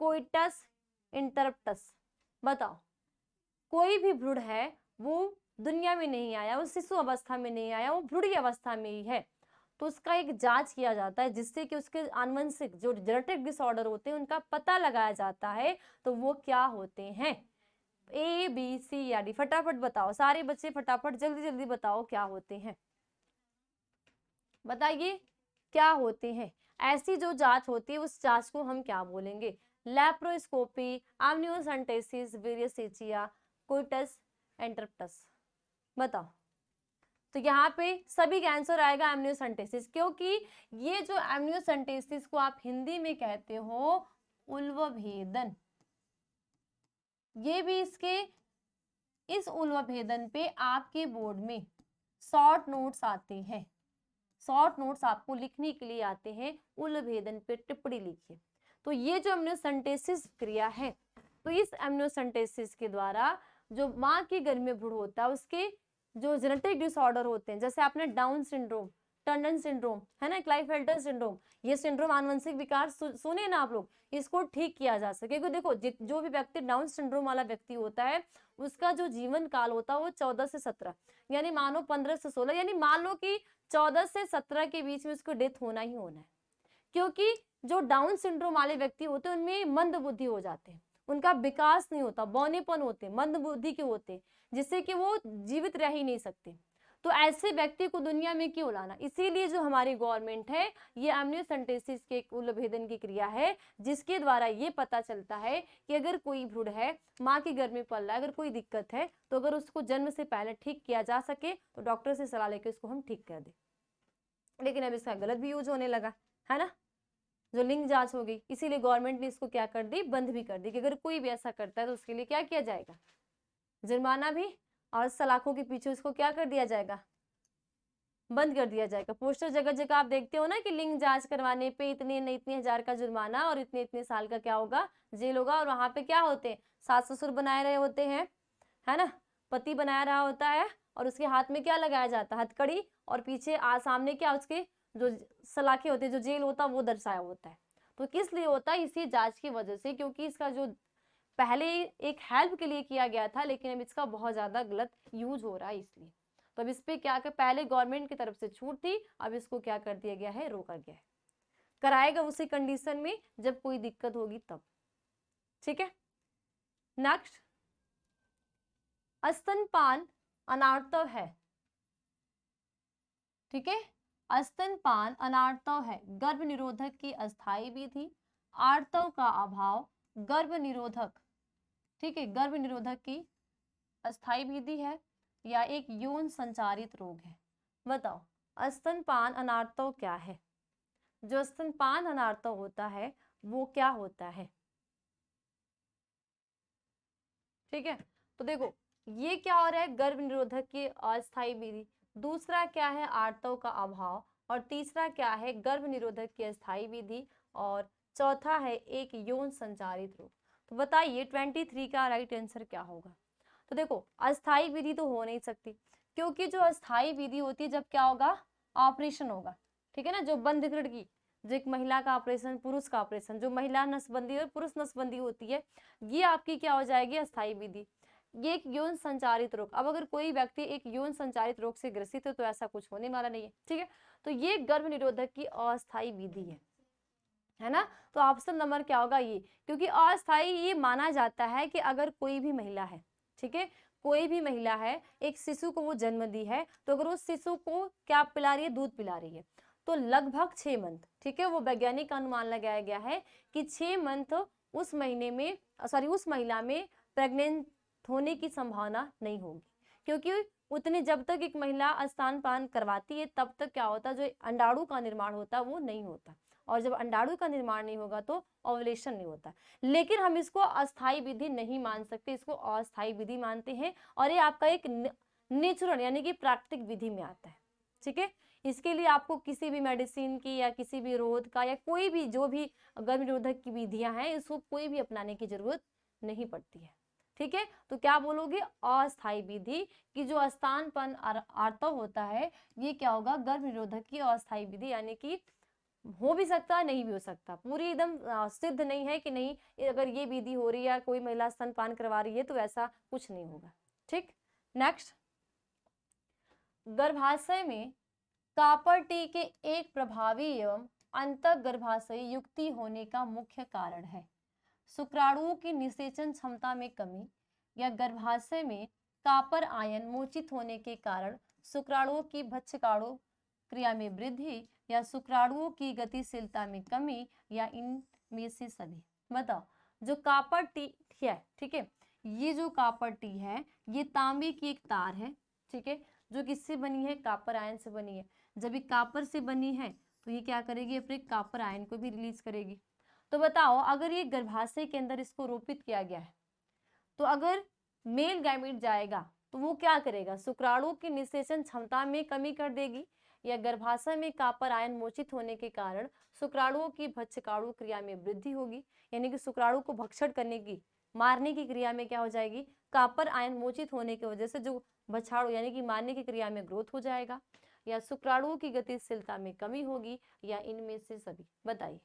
कोइटस इंटरप्टस। बताओ, कोई भी भ्रूण है वो दुनिया में नहीं आया, वो शिशु अवस्था में नहीं आया, वो भ्रूण अवस्था में ही है, तो उसका एक जांच किया जाता है जिससे कि उसके आनुवंशिक जो जेनेटिक डिसऑर्डर होते हैं उनका पता लगाया जाता है। तो वो क्या होते हैं, ए बी सी या डी, फटाफट बताओ सारे बच्चे, फटाफट जल्दी जल्दी बताओ क्या होते हैं, बताइए क्या होते हैं। ऐसी जो जांच होती है उस जांच को हम क्या बोलेंगे, लैप्रोस्कोपी, एमनियोसेंटेसिस, विरिसेचिया, कोइटस इंटरप्टस। बताओ, तो यहाँ पे सभी का आंसर आएगा एमनियोसेंटेसिस, क्योंकि ये जो एमनियोसेंटेसिस को आप हिंदी में कहते हो उल्वभेदन, ये भी इसके इस उल्वभेदन पे आपके बोर्ड में शॉर्ट नोट्स आते हैं, शॉर्ट नोट्स आपको लिखने के लिए आते हैं, उल्वभेदन पे टिप्पणी लिखिए। तो ये जो एमनियोसेंटेसिस क्रिया है, तो इस एमनियोसेंटेसिस के द्वारा जो माँ के गर्भ में भ्रूण होता है उसके जो जेनेटिक डिसऑर्डर होते हैं, जैसे आपने डाउन सिंड्रोम, टर्नन सिंड्रोम, है ना, क्लाइफेल्टर सिंड्रोम, ये सिंड्रोम आनुवंशिक विकार सुने ना आप लोग, इसको ठीक किया जा सके। क्योंकि देखो जो भी व्यक्ति डाउन सिंड्रोम वाला व्यक्ति होता है उसका जो जीवन काल होता है वो 14 से 17, यानी मानो 15 से 16, यानी मान लो कि 14 से 17 के बीच में उसको डेथ होना ही होना है। क्योंकि जो डाउन सिंड्रोम वाले व्यक्ति होते हैं उनमें मंद बुद्धि हो जाते हैं, उनका विकास नहीं होता, बौनेपन होते, मंद बुद्धि के होते, जिससे कि वो जीवित रह ही नहीं सकते। तो ऐसे व्यक्ति को दुनिया में क्यों लाना, इसीलिए जो हमारी गवर्नमेंट है ये एमनियोसेंटेसिस के उल्वभेदन की क्रिया है, जिसके द्वारा ये पता चलता है कि अगर कोई भ्रूण है माँ के गर्भ में पल रहा है, अगर कोई दिक्कत है तो अगर उसको जन्म से पहले ठीक किया जा सके तो डॉक्टर से सलाह लेकर उसको हम ठीक कर दें। लेकिन अब इसका गलत भी यूज होने लगा है ना, जो लिंग जांच हो गई, इसीलिए गवर्नमेंट ने इसको क्या कर दी, बंद भी कर दी कि अगर कोई भी ऐसा करता है तो उसके लिए क्या किया जाएगा, जुर्माना भी, और सलाखों के पीछे उसको क्या कर दिया जाएगा, बंद कर दिया जाएगा। पोस्टर जगह जगह आप देखते हो ना कि लिंग जांच करवाने पे इतने न इतने हजार का जुर्माना और इतने इतने साल का क्या होगा, जेल होगा। और वहां पे क्या होते हैं, सास ससुर बनाए रहे होते हैं, है ना, पति बनाया रहा होता है, और उसके हाथ में क्या लगाया जाता है, हथकड़ी, और पीछे सामने क्या उसके जो सलाखे होते हैं, जो जेल होता है वो दर्शाया होता है। तो किस लिए होता है, इसी जांच की वजह से, क्योंकि इसका जो पहले एक हेल्प के लिए किया गया था, लेकिन अब इसका बहुत ज्यादा गलत यूज हो रहा है, इसलिए। तो अब इस पे क्या कर, पहले गवर्नमेंट की तरफ से छूट थी, अब इसको क्या कर दिया गया है, रोका गया है। कराएगा उसी कंडीशन में जब कोई दिक्कत होगी तब। ठीक है, नेक्स्ट, स्तनपान अनार्तव है। ठीक है, स्तनपान अनार्तव है, गर्भ निरोधक की अस्थायी विधि, आर्तव का अभाव, गर्भ निरोधक, ठीक है, गर्भ निरोधक की अस्थायी विधि है, या एक यौन संचारित रोग है। बताओ स्तनपान अनार्तव क्या है। जो स्तनपान अनार्तव होता है वो क्या होता है। ठीक है, तो देखो ये क्या हो रहा है, गर्भ निरोधक की अस्थायी विधि, दूसरा क्या है आर्तव का अभाव, और तीसरा क्या है गर्भ निरोधक की अस्थायी विधि, और चौथा है एक यौन संचारित रोग। तो बताइए 23 का राइट आंसर क्या होगा। तो देखो अस्थायी विधि तो हो नहीं सकती, क्योंकि जो अस्थायी विधि होती है जब क्या होगा, ऑपरेशन होगा। ठीक है ना, जो बंद की, जो एक महिला का ऑपरेशन, पुरुष का ऑपरेशन, जो महिला नसबंदी और पुरुष नसबंदी होती है, ये आपकी क्या हो जाएगी, अस्थायी विधि। ये एक यौन संचारित रोग, अब अगर कोई व्यक्ति एक यौन संचारित रोग से ग्रसित है तो ऐसा कुछ होने वाला नहीं है। ठीक है, तो ये गर्भ निरोधक की अस्थायी विधि है ना। तो ऑप्शन नंबर क्या होगा, ये, क्योंकि अस्थायी ये माना जाता है कि अगर कोई भी महिला है, ठीक है, कोई भी महिला है, एक शिशु को वो जन्म दी है, तो अगर उस शिशु को क्या पिला रही है, दूध पिला रही है, तो लगभग 6 मंथ, ठीक है, वो वैज्ञानिक अनुमान लगाया गया है कि 6 मंथ उस महीने में, सॉरी उस महिला में प्रेग्नेंट होने की संभावना नहीं होगी, क्योंकि उतने जब तक एक महिला स्तनपान करवाती है तब तक क्या होता है, जो अंडाणु का निर्माण होता है वो नहीं होता, और जब अंडाणु का निर्माण नहीं होगा तो ओवुलेशन नहीं होता। लेकिन हम इसको अस्थायी विधि नहीं मान सकते, इसको अस्थायी विधि मानते हैं, और ये आपका एक नेचुरल यानी कि प्राकृतिक विधि में आता है। ठीक है, इसके लिए आपको किसी भी मेडिसिन की या किसी भी रोध का या कोई भी जो भी गर्भ निरोधक की विधियां हैं, इसको कोई भी अपनाने की जरूरत नहीं पड़ती है। ठीक है, तो क्या बोलोगे, अस्थायी विधि की जो स्तनपान आर्तव होता है, ये क्या होगा, गर्भ निरोधक की अस्थायी विधि, यानी कि हो भी सकता है नहीं भी हो सकता, पूरी एकदम सिद्ध नहीं है कि नहीं अगर ये विधि हो रही है, कोई महिला स्तनपान करवा रही है तो ऐसा कुछ नहीं होगा। ठीक, नेक्स्ट, गर्भाशय में कॉपर टी के एक प्रभावी एवं अंतःगर्भाशयी युक्ति होने का मुख्य कारण है शुक्राणुओं की निषेचन क्षमता में कमी, या गर्भाशय में कॉपर आयन मोचित होने के कारण शुक्राणुओं की भक्षकाणु क्रिया में वृद्धि, या शुक्राणुओं की गतिशीलता में कमी, या इनमें से सभी। बताओ, जो कॉपर टी है, ठीक है, ये जो कॉपर टी है ये तांबे की एक तार है, ठीक है, जो किससे बनी है, कॉपर आयन से बनी है। जब ये कॉपर से बनी है तो ये क्या करेगी, अपने कॉपर आयन को भी रिलीज करेगी। तो बताओ अगर ये गर्भाशय के अंदर इसको रोपित किया गया है, तो अगर मेल गैमीट जाएगा तो वो क्या करेगा, शुक्राणु की निषेचन क्षमता में कमी कर देगी, या गर्भाशय में कॉपर आयन मोचित होने के कारण शुक्राणुओं की भक्षकाणु क्रिया में वृद्धि होगी, यानी कि शुक्राणु को भक्षण करने की, मारने की क्रिया में क्या हो जाएगी, कॉपर आयन मोचित होने की वजह से जो भक्षाणु यानी कि मारने की क्रिया में ग्रोथ हो जाएगा, या शुक्राणुओं की गतिशीलता में कमी होगी, या इनमें से सभी। बताइए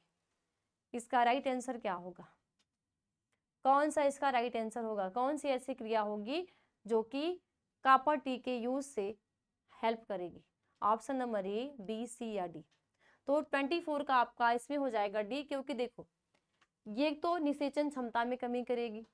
इसका राइट आंसर क्या होगा, कौन सा इसका राइट आंसर होगा, कौन सी ऐसी क्रिया होगी जो कि कॉपर टी के यूज से हेल्प करेगी। ऑप्शन नंबर ए, बी, सी या डी। तो 24 का आपका इसमें हो जाएगा डी, क्योंकि देखो ये तो निषेचन क्षमता में कमी करेगी।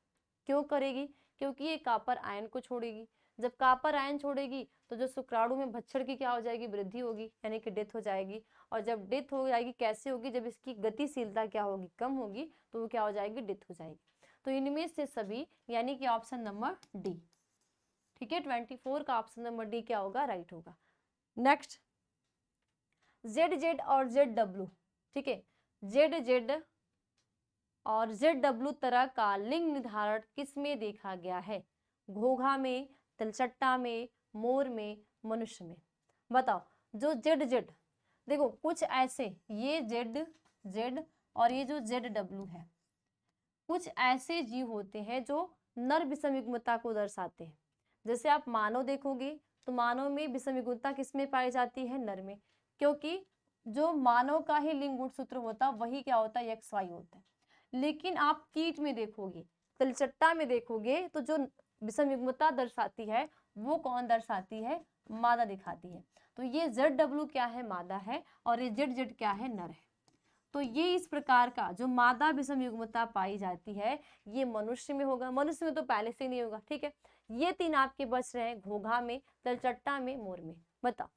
क्यों करेगी, क्योंकि ये कॉपर आयन को छोड़ेगी। जब कॉपर आयन छोड़ेगी तो जो शुक्राणु में भक्षण की क्या हो जाएगी, वृद्धि होगी, यानी कि डेथ हो जाएगी। और जब डेथ हो जाएगी कैसे होगी, जब इसकी गतिशीलता क्या होगी, कम होगी, तो वो क्या हो जाएगी, डेथ हो जाएगी। तो इनमें से सभी, यानी कि ऑप्शन नंबर डी। ठीक है, 24 का ऑप्शन नंबर डी क्या होगा, राइट होगा। नेक्स्ट, जेड जेड और जेड डब्ल्यू, ठीक है, ZZ और ZW तरह का लिंग निर्धारण किसमें देखा गया है? घोघा में, तिलचट्टा में, मोर में, मनुष्य में। बताओ। जो ZZ, देखो कुछ ऐसे, ये ZZ और ये जो ZW है, कुछ ऐसे जीव होते हैं जो नर विषम युग्मता को दर्शाते हैं। जैसे आप मानव देखोगे तो मानव में विषम युग्मता किसमें पाई जाती है? नर में, क्योंकि जो मानव का ही लिंग गुणसूत्र होता है वही क्या होता है? XY होता है। लेकिन आप कीट में देखोगे, तिलचट्टा में देखोगे तो जो विषम युग्मता दर्शाती है वो कौन दर्शाती है? मादा दिखाती है। तो ये ZW क्या है? मादा है, और ये ZZ क्या है? नर है। तो ये इस प्रकार का जो मादा विषम युग्मता पाई जाती है ये मनुष्य में होगा। मनुष्य में तो पहले से नहीं होगा, ठीक है। ये तीन आपके बच रहे हैं, घोघा में, तिलचट्टा में, मोर में। बताओ,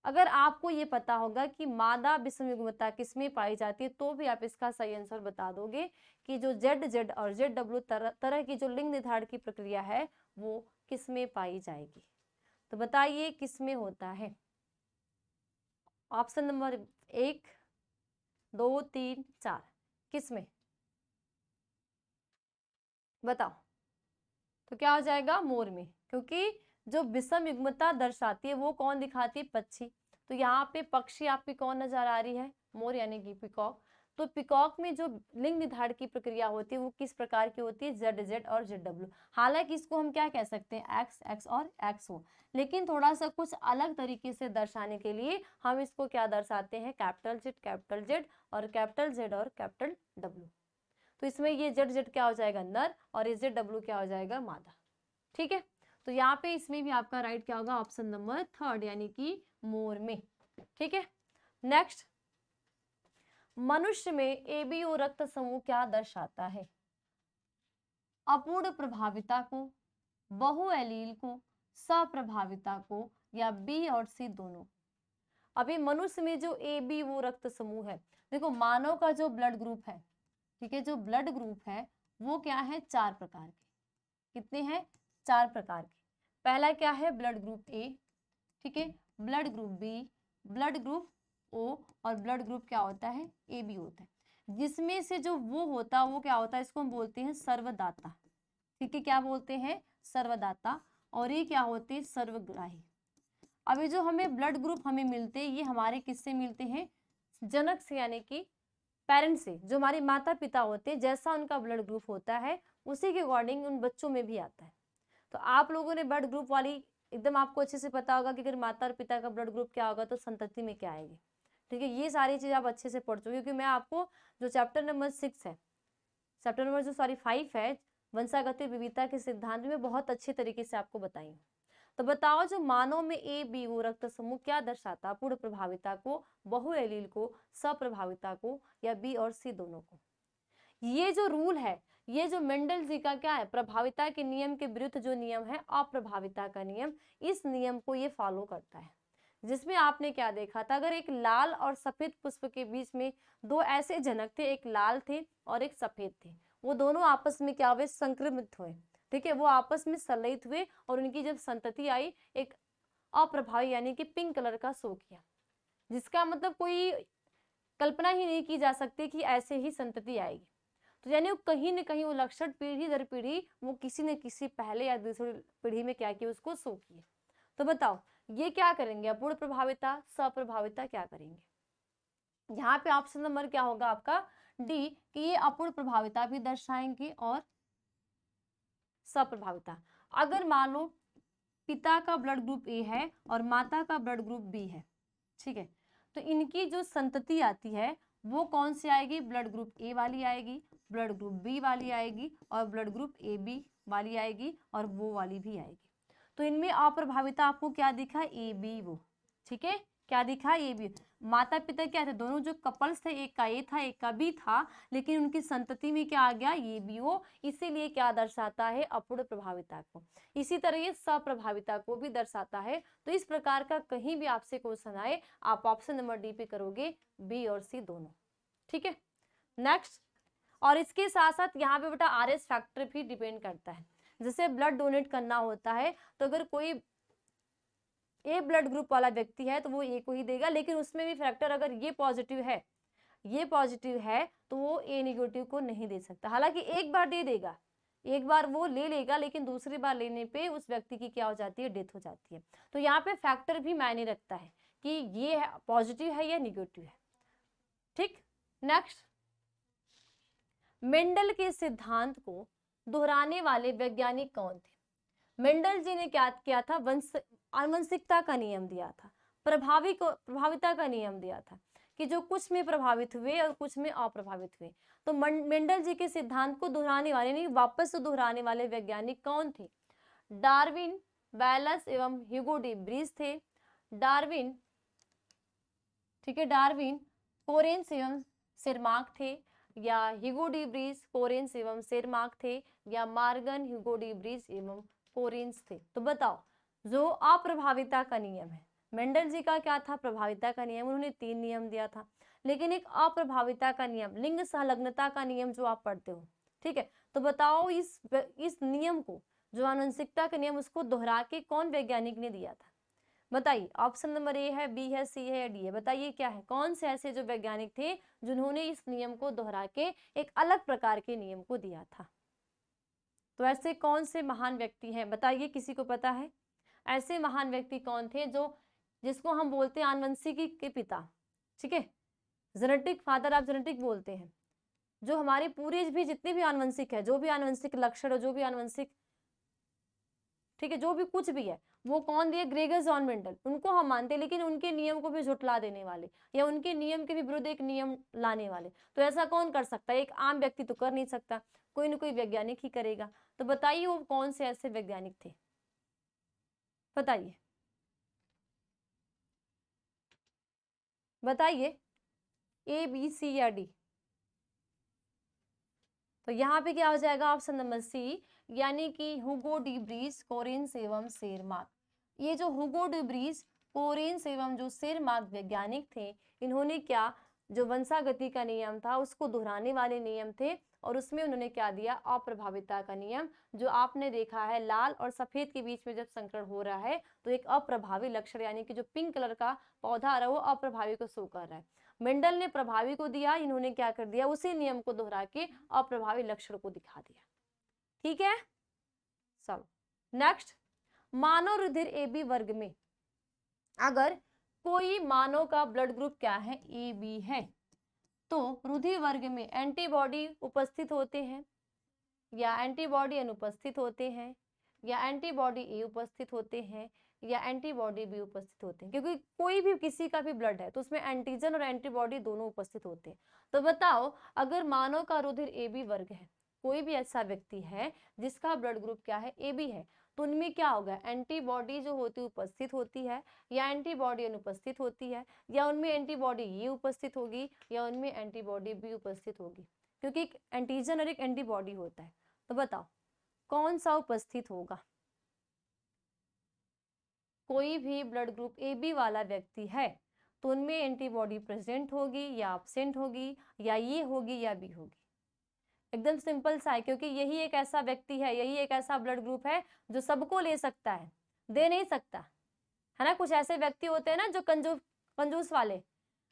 अगर आपको ये पता होगा कि मादा विषम युग्मता किसमें पाई जाती है तो भी आप इसका सही आंसर बता दोगे कि जो ZZ और ZW तरह की जो लिंग निर्धारण की प्रक्रिया है वो किसमें पाई जाएगी। तो बताइए किसमें होता है? ऑप्शन नंबर 1, 2, 3, 4, किसमें? बताओ। तो क्या हो जाएगा? मोर में, क्योंकि जो विषम युग्मता दर्शाती है वो कौन दिखाती है? पक्षी। तो यहाँ पे पक्षी आपकी कौन नजर आ रही है? मोर, यानी कि पिकॉक। तो पिकॉक में जो लिंग निर्धारण की प्रक्रिया होती है वो किस प्रकार की होती है? ZZ और ZW। हालांकि इसको हम क्या कह सकते हैं? XX और XO, लेकिन थोड़ा सा कुछ अलग तरीके से दर्शाने के लिए हम इसको क्या दर्शाते हैं? कैपिटल Z और कैपिटल Z और कैपिटल W। तो इसमें ये ZZ क्या हो जाएगा? नर, और ये ZW क्या हो जाएगा? मादा। ठीक है। तो यहाँ पे इसमें भी आपका राइट क्या होगा? ऑप्शन नंबर 3, यानी कि मोर में। ठीक है। नेक्स्ट, मनुष्य में ABO रक्त समूह क्या दर्शाता है? अपूर्ण प्रभाविता को, बहुएलील को, सप्रभाविता को, या B और C दोनों? अभी मनुष्य में जो ABO रक्त समूह है, देखो मानव का जो ब्लड ग्रुप है, ठीक है, जो ब्लड ग्रुप है वो क्या है? 4 प्रकार के। कितने हैं? 4 प्रकार के। पहला क्या है? ब्लड ग्रुप A, ठीक है, blood group B, blood group O, और ब्लड ग्रुप क्या होता है? AB होता है। जिसमें से जो वो होता है वो क्या होता है? इसको हम बोलते हैं सर्वदाता। ठीक है, क्या बोलते हैं? सर्वदाता। और ये क्या होते हैं? सर्वग्राही। अभी जो हमें ब्लड ग्रुप हमें मिलते हैं ये हमारे किससे मिलते हैं? जनक से, यानी कि पेरेंट्स से। जो हमारे माता पिता होते हैं, जैसा उनका ब्लड ग्रुप होता है उसी के अकॉर्डिंग उन बच्चों में भी आता है। तो आप लोगों ने ब्लड ग्रुप वाली एकदम आपको अच्छे से पता होगा कि अगर माता और पिता का ब्लड ग्रुप क्या होगा तो संतति में क्या आएगी। ठीक है, ये सारी चीज आप अच्छे से पढ़ चुके, क्योंकि मैं आपको जो चैप्टर नंबर 6 है, चैप्टर नंबर जो 5 है, वंशागत विविधता के सिद्धांत में बहुत अच्छे तरीके से आपको बताई। तो बताओ, जो मानव में ABO रक्त समूह क्या दर्शाता? पूर्ण प्रभाविता को, बहुएलील को, सप्रभाविता को, या B और C दोनों को? ये जो रूल है, ये जो मेंडल जी का क्या है? प्रभाविता के नियम के विरुद्ध जो नियम है अप्रभाविता का नियम, इस नियम को ये फॉलो करता है। जिसमें आपने क्या देखा था? अगर एक लाल और सफेद पुष्प के बीच में दो ऐसे जनक थे, एक लाल थे और एक सफेद थे, वो दोनों आपस में क्या हुए? संक्रमित हुए। ठीक है, वो आपस में संलयित हुए और उनकी जब संतति आई एक अप्रभावी यानी कि पिंक कलर का शो किया, जिसका मतलब कोई कल्पना ही नहीं की जा सकती कि ऐसे ही संतति आएगी। तो यानी वो कहीं न कहीं वो लक्षण पीढ़ी दर पीढ़ी वो किसी न किसी पहले या दूसरी पीढ़ी में क्या किया? उसको शो किए। तो बताओ ये क्या करेंगे? अपूर्ण प्रभाविता, सप्रभाविता क्या करेंगे? यहाँ पे ऑप्शन नंबर क्या होगा आपका? डी, कि ये अपूर्ण प्रभाविता भी दर्शाएंगे और सप्रभाविता। अगर मान लो पिता का ब्लड ग्रुप A है और माता का ब्लड ग्रुप B है, ठीक है, तो इनकी जो संतति आती है वो कौन सी आएगी? ब्लड ग्रुप A वाली आएगी, ब्लड ग्रुप B वाली आएगी, और ब्लड ग्रुप AB वाली आएगी, और वो वाली भी आएगी। तो इनमें अप्रभाविता आपको क्या दिखा? ABO। ठीक है, क्या दिखा? AB। माता पिता क्या थे? दोनों जो कपल्स थे, एक का A था एक का B था, लेकिन उनकी संतति में क्या आ गया? ABO। इसीलिए क्या दर्शाता है? अपूर्ण प्रभाविता को। इसी तरह ये सप्रभाविता को भी दर्शाता है। तो इस प्रकार का कहीं भी आपसे क्वेश्चन आए आप ऑप्शन नंबर डी पे करोगे, B और C दोनों। ठीक है। नेक्स्ट, और इसके साथ साथ यहाँ पे बेटा RS फैक्टर भी डिपेंड करता है। जैसे ब्लड डोनेट करना होता है तो अगर कोई A ब्लड ग्रुप वाला व्यक्ति है तो वो A को ही देगा, लेकिन उसमें भी फैक्टर अगर ये पॉजिटिव है ये पॉजिटिव है तो वो ए नेगेटिव को नहीं दे सकता। हालांकि एक बार दे देगा, एक बार वो ले लेगा, लेकिन दूसरी बार लेने पे उस व्यक्ति की क्या हो जाती है, डेथ हो जाती है। तो यहाँ पे फैक्टर भी मायने रखता है कि ये पॉजिटिव है या निगेटिव है। ठीक, नेक्स्ट, मेंडल के सिद्धांत को दोहराने वाले वैज्ञानिक कौन थे? मेंडल जी ने क्या किया था, आनुवंशिकता का नियम दिया था, प्रभाविता का नियम दिया था कि जो कुछ में प्रभावित हुए और कुछ में अप्रभावित हुए। तो मेंडल जी के सिद्धांत को दोहराने वाले, नहीं वापस से दोहराने वाले वैज्ञानिक कौन थे? डार्विन, वैलस एवं ह्यूगो डी ब्रीज थे। डार्विन, ठीक है, डार्विन, कोरेंस एवं सेरमार्क थे, या ह्यूगो डी ब्रीज, कोरेंस एवं सेरमार्क थे, या मार्गन, ह्यूगो डी ब्रीज एवं कोरेंस थे। तो बताओ, जो अप्रभाविता का नियम है, मेंडल जी का क्या था, प्रभाविता का नियम, उन्होंने 3 नियम दिया था, लेकिन एक अप्रभाविता का नियम, लिंग संलग्नता का नियम जो आप पढ़ते हो, ठीक है, तो बताओ इस नियम को, जो आनुवंशिकता का नियम, उसको दोहरा के कौन वैज्ञानिक ने दिया था? बताइए, ऑप्शन नंबर ए है, बी है, सी है या डी है? बताइए क्या है, कौन से ऐसे जो वैज्ञानिक थे जिन्होंने इस नियम को दोहरा के एक अलग प्रकार के नियम को दिया था? तो ऐसे कौन से महान व्यक्ति हैं, बताइए, किसी को पता है? ऐसे महान व्यक्ति कौन थे जो, जिसको हम बोलते हैं आनुवंशिकी के पिता, ठीक है, जेनेटिक फादर ऑफ जेनेटिक बोलते हैं, जो हमारे पूरे भी जितने भी आनुवंशिक है, जो भी आनुवंशिक लक्षण, जो भी आनुवंशिक, ठीक है, जो भी कुछ भी है, वो कौन दिए? ग्रेगर जॉन मेंडल, उनको हम मानते हैं, लेकिन उनके नियम को भी झुटला देने वाले या उनके नियम के भी विरुद्ध एक नियम लाने वाले, तो ऐसा कौन कर सकता है? एक आम व्यक्ति तो कर नहीं सकता, कोई ना कोई वैज्ञानिक ही करेगा। तो बताइए वो कौन से ऐसे वैज्ञानिक थे, बताइए, बताइए, ए, बी, सी या डी? तो यहाँ पे क्या हो जाएगा, ऑप्शन नंबर सी, यानी कि हुगो डी ब्रीज, कोरेंस एवं सेरमार्क। ये जो हुगो डी ब्रीज, कोरेंस एवं जो सेरमार्क वैज्ञानिक थे, इन्होंने क्या, जो वंशागति का नियम था उसको दोहराने वाले नियम थे, और उसमें उन्होंने क्या दिया, अप्रभाविता का नियम, जो आपने देखा है लाल और सफेद के बीच में जब संकरण हो रहा है तो एक अप्रभावी लक्षण, यानी कि जो पिंक कलर का पौधा आ रहा है वो अप्रभावी को शो कर रहा है। मेंडल ने प्रभावी को दिया, इन्होंने क्या कर दिया, उसी नियम को दोहरा के अप्रभावी लक्षण को दिखा दिया। ठीक है, चलो नेक्स्ट, मानव रुधिर AB वर्ग में अगर कोई मानव का ब्लड ग्रुप क्या है, AB है, तो रुधिर वर्ग में एंटीबॉडी उपस्थित होते हैं, या एंटीबॉडी अनुपस्थित होते हैं, या एंटीबॉडी ए उपस्थित होते हैं, या एंटीबॉडी बी उपस्थित होते हैं, क्योंकि कोई भी किसी का भी ब्लड है तो उसमें एंटीजन और एंटीबॉडी दोनों उपस्थित होते हैं। तो बताओ, अगर मानव का रुधिर AB वर्ग है, कोई भी ऐसा व्यक्ति है जिसका ब्लड ग्रुप क्या है, AB है, तो उनमें क्या होगा, एंटीबॉडी जो होती है उपस्थित होती है, या एंटीबॉडी अनुपस्थित होती है, या उनमें एंटीबॉडी ये उपस्थित होगी, या उनमें एंटीबॉडी बी उपस्थित होगी, क्योंकि एक एंटीजन और एक एंटीबॉडी होता है। तो बताओ कौन सा उपस्थित होगा? कोई भी ब्लड ग्रुप AB वाला व्यक्ति है तो उनमें एंटीबॉडी प्रेजेंट होगी या एब्सेंट होगी, या ये होगी या बी होगी। एकदम सिंपल सा है, क्योंकि यही एक ऐसा व्यक्ति है, यही एक ऐसा ब्लड ग्रुप है जो सबको ले सकता है, दे नहीं सकता है ना। कुछ ऐसे व्यक्ति होते हैं ना जो कंजूस वाले,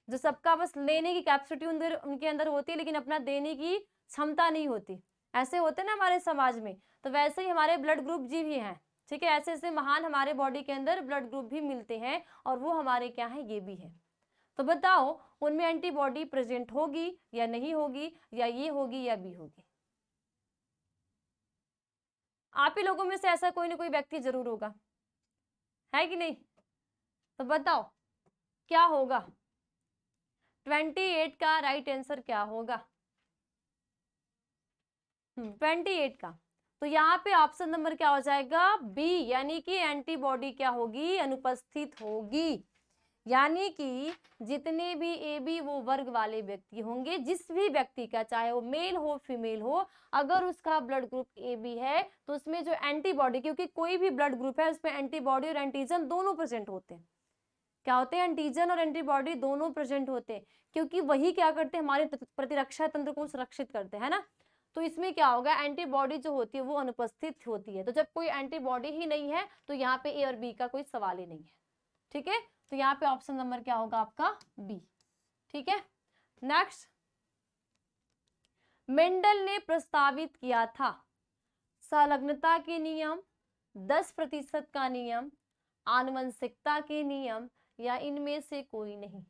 जो सबका बस लेने की कैपेसिटी उनके अंदर होती है लेकिन अपना देने की क्षमता नहीं होती, ऐसे होते हैं ना हमारे समाज में। तो वैसे ही हमारे ब्लड ग्रुप जी भी हैं, ठीक है, ऐसे ऐसे महान हमारे बॉडी के अंदर ब्लड ग्रुप भी मिलते हैं, और वो हमारे क्या है, ये भी है। तो बताओ उनमें एंटीबॉडी प्रेजेंट होगी या नहीं होगी, या ये होगी या बी होगी? आप ही लोगों में से ऐसा कोई ना कोई व्यक्ति जरूर होगा, है कि नहीं? तो बताओ क्या होगा, 28 का राइट आंसर क्या होगा? 28 का। तो यहाँ पे ऑप्शन नंबर क्या हो जाएगा, बी, यानी कि एंटीबॉडी क्या होगी, अनुपस्थित होगी। यानी कि जितने भी AB वो वर्ग वाले व्यक्ति होंगे, जिस भी व्यक्ति का, चाहे वो मेल हो फीमेल हो, अगर उसका ब्लड ग्रुप AB है तो उसमें जो एंटीबॉडी, क्योंकि कोई भी ब्लड ग्रुप है उसमें एंटीबॉडी और एंटीजन दोनों प्रेजेंट होते हैं। क्या होते हैं, एंटीजन और एंटीबॉडी दोनों प्रेजेंट होते हैं, क्योंकि वही क्या करते हैं, हमारे प्रतिरक्षा तंत्र को सुरक्षित करते हैं ना। तो इसमें क्या होगा, एंटीबॉडी जो होती है वो अनुपस्थित होती है। तो जब कोई एंटीबॉडी ही नहीं है तो यहाँ पे A और B का कोई सवाल ही नहीं है। ठीक है, तो यहाँ पे ऑप्शन नंबर क्या होगा आपका, बी। ठीक है, नेक्स्ट, मेंडल ने प्रस्तावित किया था संलग्नता के नियम, 10% का नियम, आनुवंशिकता के नियम, या इनमें से कोई नहीं।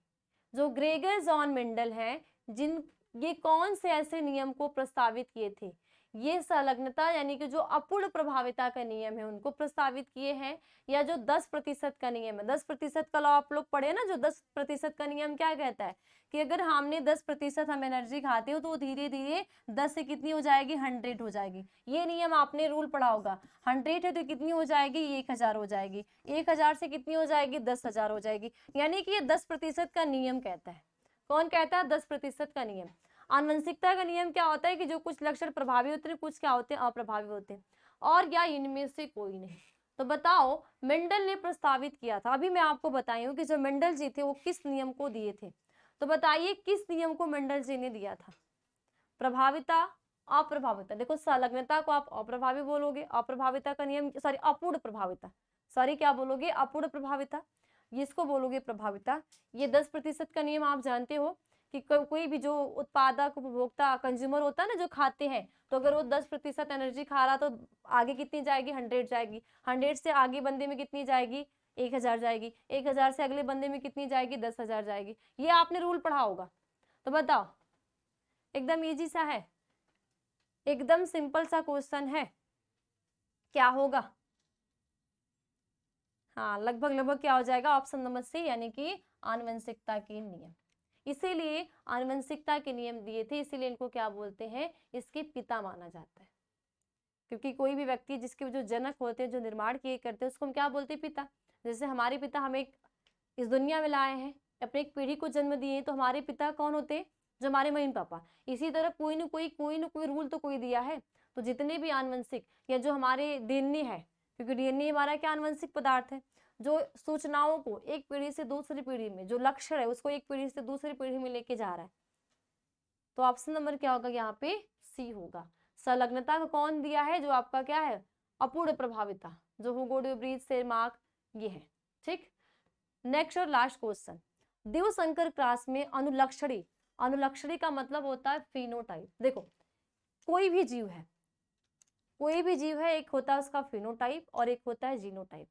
जो ग्रेगर जॉन मेंडल है, ये कौन से ऐसे नियम को प्रस्तावित किए थे? ये संलग्नता यानी कि जो अपूर्ण प्रभाविता का नियम है उनको प्रस्तावित किए हैं, या जो 10% का नियम है, 10% का लॉ आप लोग पढ़े ना, जो 10% का नियम क्या कहता है कि अगर हमने 10% हम एनर्जी खाते हो तो धीरे धीरे 10 से कितनी हो जाएगी, 100 हो जाएगी। ये नियम आपने रूल पढ़ा होगा। 100 है तो कितनी हो जाएगी, 1000 हो जाएगी। 1000 से कितनी हो जाएगी, 10,000 हो जाएगी। यानी कि ये 10% का नियम कहता है। कौन कहता है? 10% का नियम। आनुवंशिकता का नियम क्या होता है कि जो कुछ लक्षण प्रभावी होते हैं, कुछ क्या होते हैं, अप्रभावी होते हैं, और या इनमें से कोई नहीं। तो बताओ, मेंडल ने प्रस्तावित किया था, अभी मैं आपको बताई हूँ कि जो मेंडल जी थे वो किस नियम को दिए थे। तो बताइए किस नियम को मेंडल जी ने दिया था? प्रभाविता, अप्रभाविता। देखो, संलग्नता को आप अप्रभावी बोलोगे, अप्रभाविता का नियम, सॉरी अपूर्ण प्रभाविता, सॉरी क्या बोलोगे, अपूर्ण प्रभाविता, इसको बोलोगे प्रभाविता। ये 10% का नियम आप जानते हो कि कोई भी जो उत्पादक, उपभोक्ता, कंज्यूमर होता है ना, जो खाते हैं, तो अगर वो 10% एनर्जी खा रहा तो आगे कितनी जाएगी, 100 जाएगी। 100 से आगे बंदे में कितनी जाएगी, 1000 जाएगी। 1000 से अगले बंदे में कितनी जाएगी, 10,000 जाएगी। ये आपने रूल पढ़ा होगा। तो बताओ, एकदम इजी सा है, एकदम सिंपल सा क्वेश्चन है, क्या होगा? हाँ, लगभग लगभग क्या हो जाएगा, ऑप्शन नंबर सी, यानी कि आनुवंशिकता के नियम। इसीलिए आनुवंशिकता के नियम दिए थे, इसीलिए इनको क्या बोलते हैं, इसके पिता माना जाता है। क्योंकि कोई भी व्यक्ति जिसके जो जनक होते हैं, जो निर्माण किए करते हैं, उसको हम क्या बोलते हैं, पिता। जैसे हमारे पिता हमें इस दुनिया में लाए हैं, अपने एक पीढ़ी को जन्म दिए, तो हमारे पिता कौन होते हैं, जो हमारे मम्मी पापा। इसी तरह कोई ना कोई रूल तो कोई दिया है। तो जितने भी आनुवंशिक या जो हमारे डीएनए है, क्योंकि डीएनए हमारा क्या आनुवंशिक पदार्थ है, जो सूचनाओं को एक पीढ़ी से दूसरी पीढ़ी में, जो लक्षण है उसको एक पीढ़ी से दूसरी पीढ़ी में लेके जा रहा है। तो ऑप्शन नंबर क्या होगा, यहाँ पे सी होगा। संलग्नता का कौन दिया है, जो आपका क्या है, अपूर्ण प्रभाविता, जो हुगो डे व्रीज, सेरमार्क, ये है। ठीक, नेक्स्ट और लास्ट क्वेश्चन, द्विसंकर क्रॉस में अनुलक्षणी, अनुलक्षणी का मतलब होता है फिनोटाइप। देखो, कोई भी जीव है, कोई भी जीव है, एक होता है उसका फिनोटाइप और एक होता है जीनोटाइप।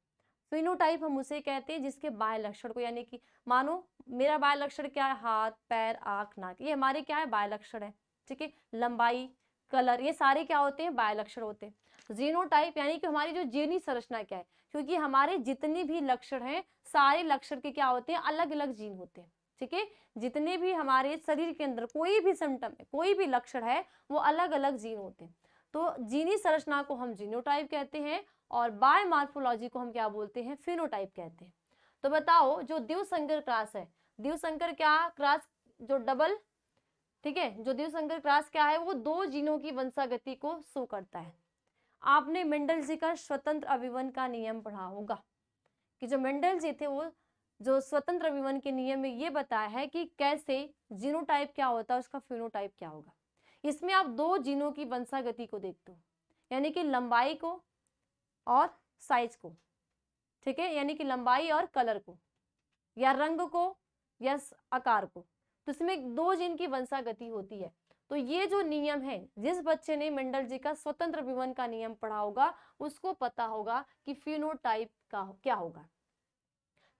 फिनोटाइप हम उसे कहते हैं जिसके बाह्य लक्षण को, यानी कि मानो मेरा बाह्य लक्षण क्या है, हाथ, पैर, आंख, नाक, ये हमारे क्या है, बाह्य लक्षण है। ठीक है, लंबाई, कलर, ये सारे क्या होते हैं, बाह्य लक्षण होते हैं। जीनोटाइप यानी कि हमारी जो जीनी संरचना क्या है, क्योंकि हमारे जितने भी लक्षण हैं, सारे लक्षण के क्या होते हैं, अलग अलग जीन होते हैं। ठीक है, जितने भी हमारे शरीर के अंदर कोई भी सिम्टम है, कोई भी लक्षण है, वो अलग अलग जीन होते हैं। तो जीनी संरचना को हम जीनोटाइप कहते हैं, और बायोमॉर्फोलॉजी को हम क्या बोलते हैं, फिनोटाइप कहते हैं। तो बताओ, जो द्विसंकर क्रॉस है, द्विसंकर क्या क्रॉस, जो डबल, ठीक है, जो द्विसंकर क्रॉस क्या है, वो दो जीनों की वंशागति को शो करता है। आपने मेंडल जी का स्वतंत्र अभिवन का नियम पढ़ा होगा, कि जो मेंडल जी थे, वो जो स्वतंत्र अभिवन के नियम में ये बताया है कि कैसे जीनोटाइप क्या होता है, उसका फिनोटाइप क्या होगा। इसमें आप दो जीनों की वंशागति को देखते हो, यानी कि लंबाई को और साइज को। ठीक है, यानी कि लंबाई और कलर को, या रंग को, या आकार को। तो इसमें दो जीन की वंशागति होती है। तो ये जो नियम है, जिस बच्चे ने मेंडल जी का स्वतंत्र विवन का नियम पढ़ा होगा, उसको पता होगा कि फिनोटाइप का क्या होगा।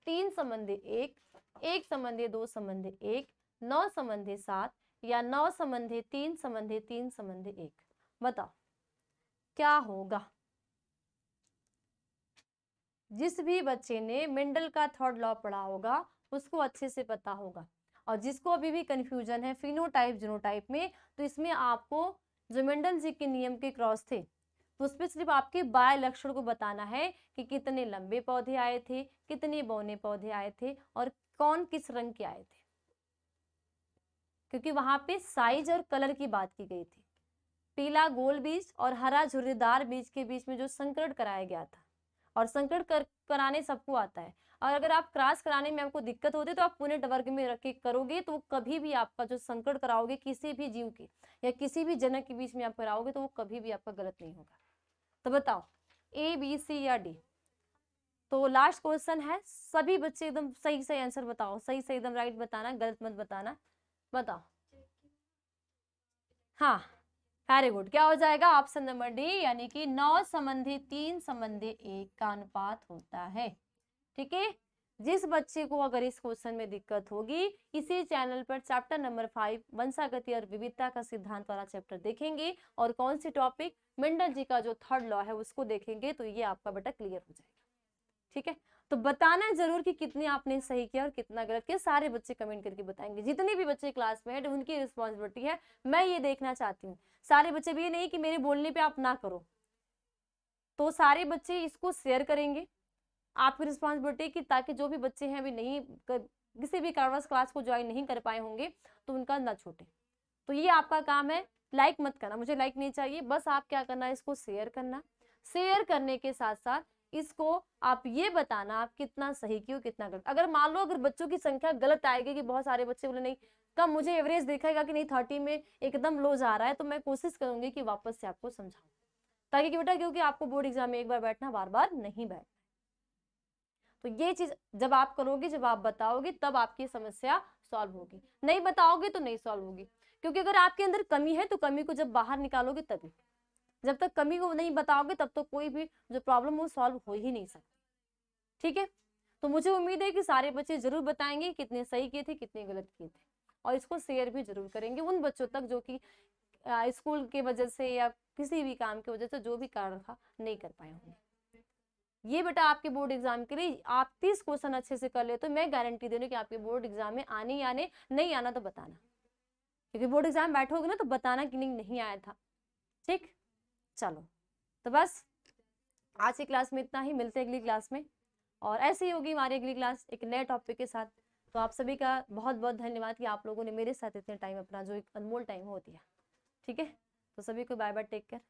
3 संबंधी 1, 1 संबंधी 2 संबंधी 1, 9 संबंधी 7, या 9 संबंधी 3 संबंधी 3 संबंधी 1। बताओ क्या होगा। जिस भी बच्चे ने मेंडल का थर्ड लॉ पढ़ा होगा उसको अच्छे से पता होगा। और जिसको अभी भी कंफ्यूजन है फिनोटाइप जीनोटाइप में, तो इसमें आपको जो मेंडल जी के नियम के क्रॉस थे, तो उसमें सिर्फ आपके बाह्य लक्षण को बताना है कि कितने लंबे पौधे आए थे, कितने बौने पौधे आए थे, और कौन किस रंग के आए थे। क्योंकि वहां पे साइज और कलर की बात की गई थी। पीला गोल बीज और हरा झुर्रीदार बीज के बीच में जो संकरण कराया गया था, और संकरण कराने सबको आता है। और अगर आप क्रॉस कराने में आपको दिक्कत होती है तो आप पुणे वर्ग में रख के करोगे, तो कभी भी आपका जो संकरण कराओगे किसी भी जीव के या किसी भी जनक के बीच में आप कराओगे, तो वो कभी भी आपका गलत नहीं होगा। तो बताओ ए, बी, सी या डी। तो लास्ट क्वेश्चन है, सभी बच्चे एकदम सही सही आंसर बताओ, सही सही एकदम राइट बताना, गलत मत बताना। बताओ। हाँ, वेरी गुड। क्या हो जाएगा? ऑप्शन नंबर डी, यानी कि 9 संबंधी 3 संबंधी 1 का अनुपात होता है। ठीक है। जिस बच्चे को अगर इस क्वेश्चन में दिक्कत होगी, इसी चैनल पर चैप्टर नंबर 5 वंशागति और विविधता का सिद्धांत वाला चैप्टर देखेंगे, और कौन सी टॉपिक, मेंडल जी का जो थर्ड लॉ है उसको देखेंगे, तो ये आपका बेटा क्लियर हो जाएगा। ठीक है। तो बताना जरूर कि कितने आपने सही किया और कितना गलत किया। सारे बच्चे कमेंट करके बताएंगे, जितने भी बच्चे क्लास में है उनकी रिस्पॉन्सिबिलिटी है, मैं ये देखना चाहती हूँ। सारे बच्चे भी ये नहीं कि मेरे बोलने पे आप ना करो, तो सारे बच्चे इसको शेयर करेंगे। आपकी रिस्पॉन्सिबिलिटी कि ताकि जो भी बच्चे हैं अभी नहीं किसी भी कारणवश क्लास को ज्वाइन नहीं कर पाए होंगे, तो उनका ना छूटे। तो ये आपका काम है। लाइक मत करना, मुझे लाइक नहीं चाहिए, बस आप क्या करना है, इसको शेयर करना। शेयर करने के साथ साथ इसको आप ये बताना आप कितना सही किए कितना गलत। अगर मान लो अगर बच्चों की संख्या गलत आएगी कि बहुत सारे बच्चे बोले नहीं कम, मुझे एवरेज दिखेगा कि नहीं 30 में एकदम लो जा रहा है, तो मैं कोशिश करूंगी कि वापस से आपको समझाऊं, ताकि कि बेटा क्योंकि आपको बोर्ड एग्जाम में एक बार बैठना, बार बार नहीं बैठना। तो ये चीज जब आप करोगे, जब आप बताओगे, तब आपकी समस्या सॉल्व होगी। नहीं बताओगे तो नहीं सॉल्व होगी, क्योंकि अगर आपके अंदर कमी है तो कमी को जब बाहर निकालोगे तभी। जब तक कमी को नहीं बताओगे तब तक कोई भी जो प्रॉब्लम वो सॉल्व हो ही नहीं सकती। ठीक है। तो मुझे उम्मीद है कि सारे बच्चे जरूर बताएंगे कितने सही किए थे कितने गलत किए थे, और इसको शेयर भी जरूर करेंगे उन बच्चों तक जो कि स्कूल के वजह से या किसी भी काम की वजह से जो भी कारण था नहीं कर पाए होंगे। ये बेटा आपके बोर्ड एग्जाम के लिए आप 30 क्वेश्चन अच्छे से कर ले तो मैं गारंटी दे रही हूँ कि आपके बोर्ड एग्जाम में आने ही आने, नहीं आना तो बताना, क्योंकि बोर्ड एग्जाम बैठोगे ना तो बताना कि नहीं आया था। ठीक, चलो तो बस आज की क्लास में इतना ही, मिलते हैं अगली क्लास में, और ऐसे ही होगी हमारी अगली क्लास एक नए टॉपिक के साथ। तो आप सभी का बहुत बहुत धन्यवाद कि आप लोगों ने मेरे साथ इतने टाइम अपना जो एक अनमोल टाइम हो दिया। ठीक है, तो सभी को बाय बाय, टेक केयर।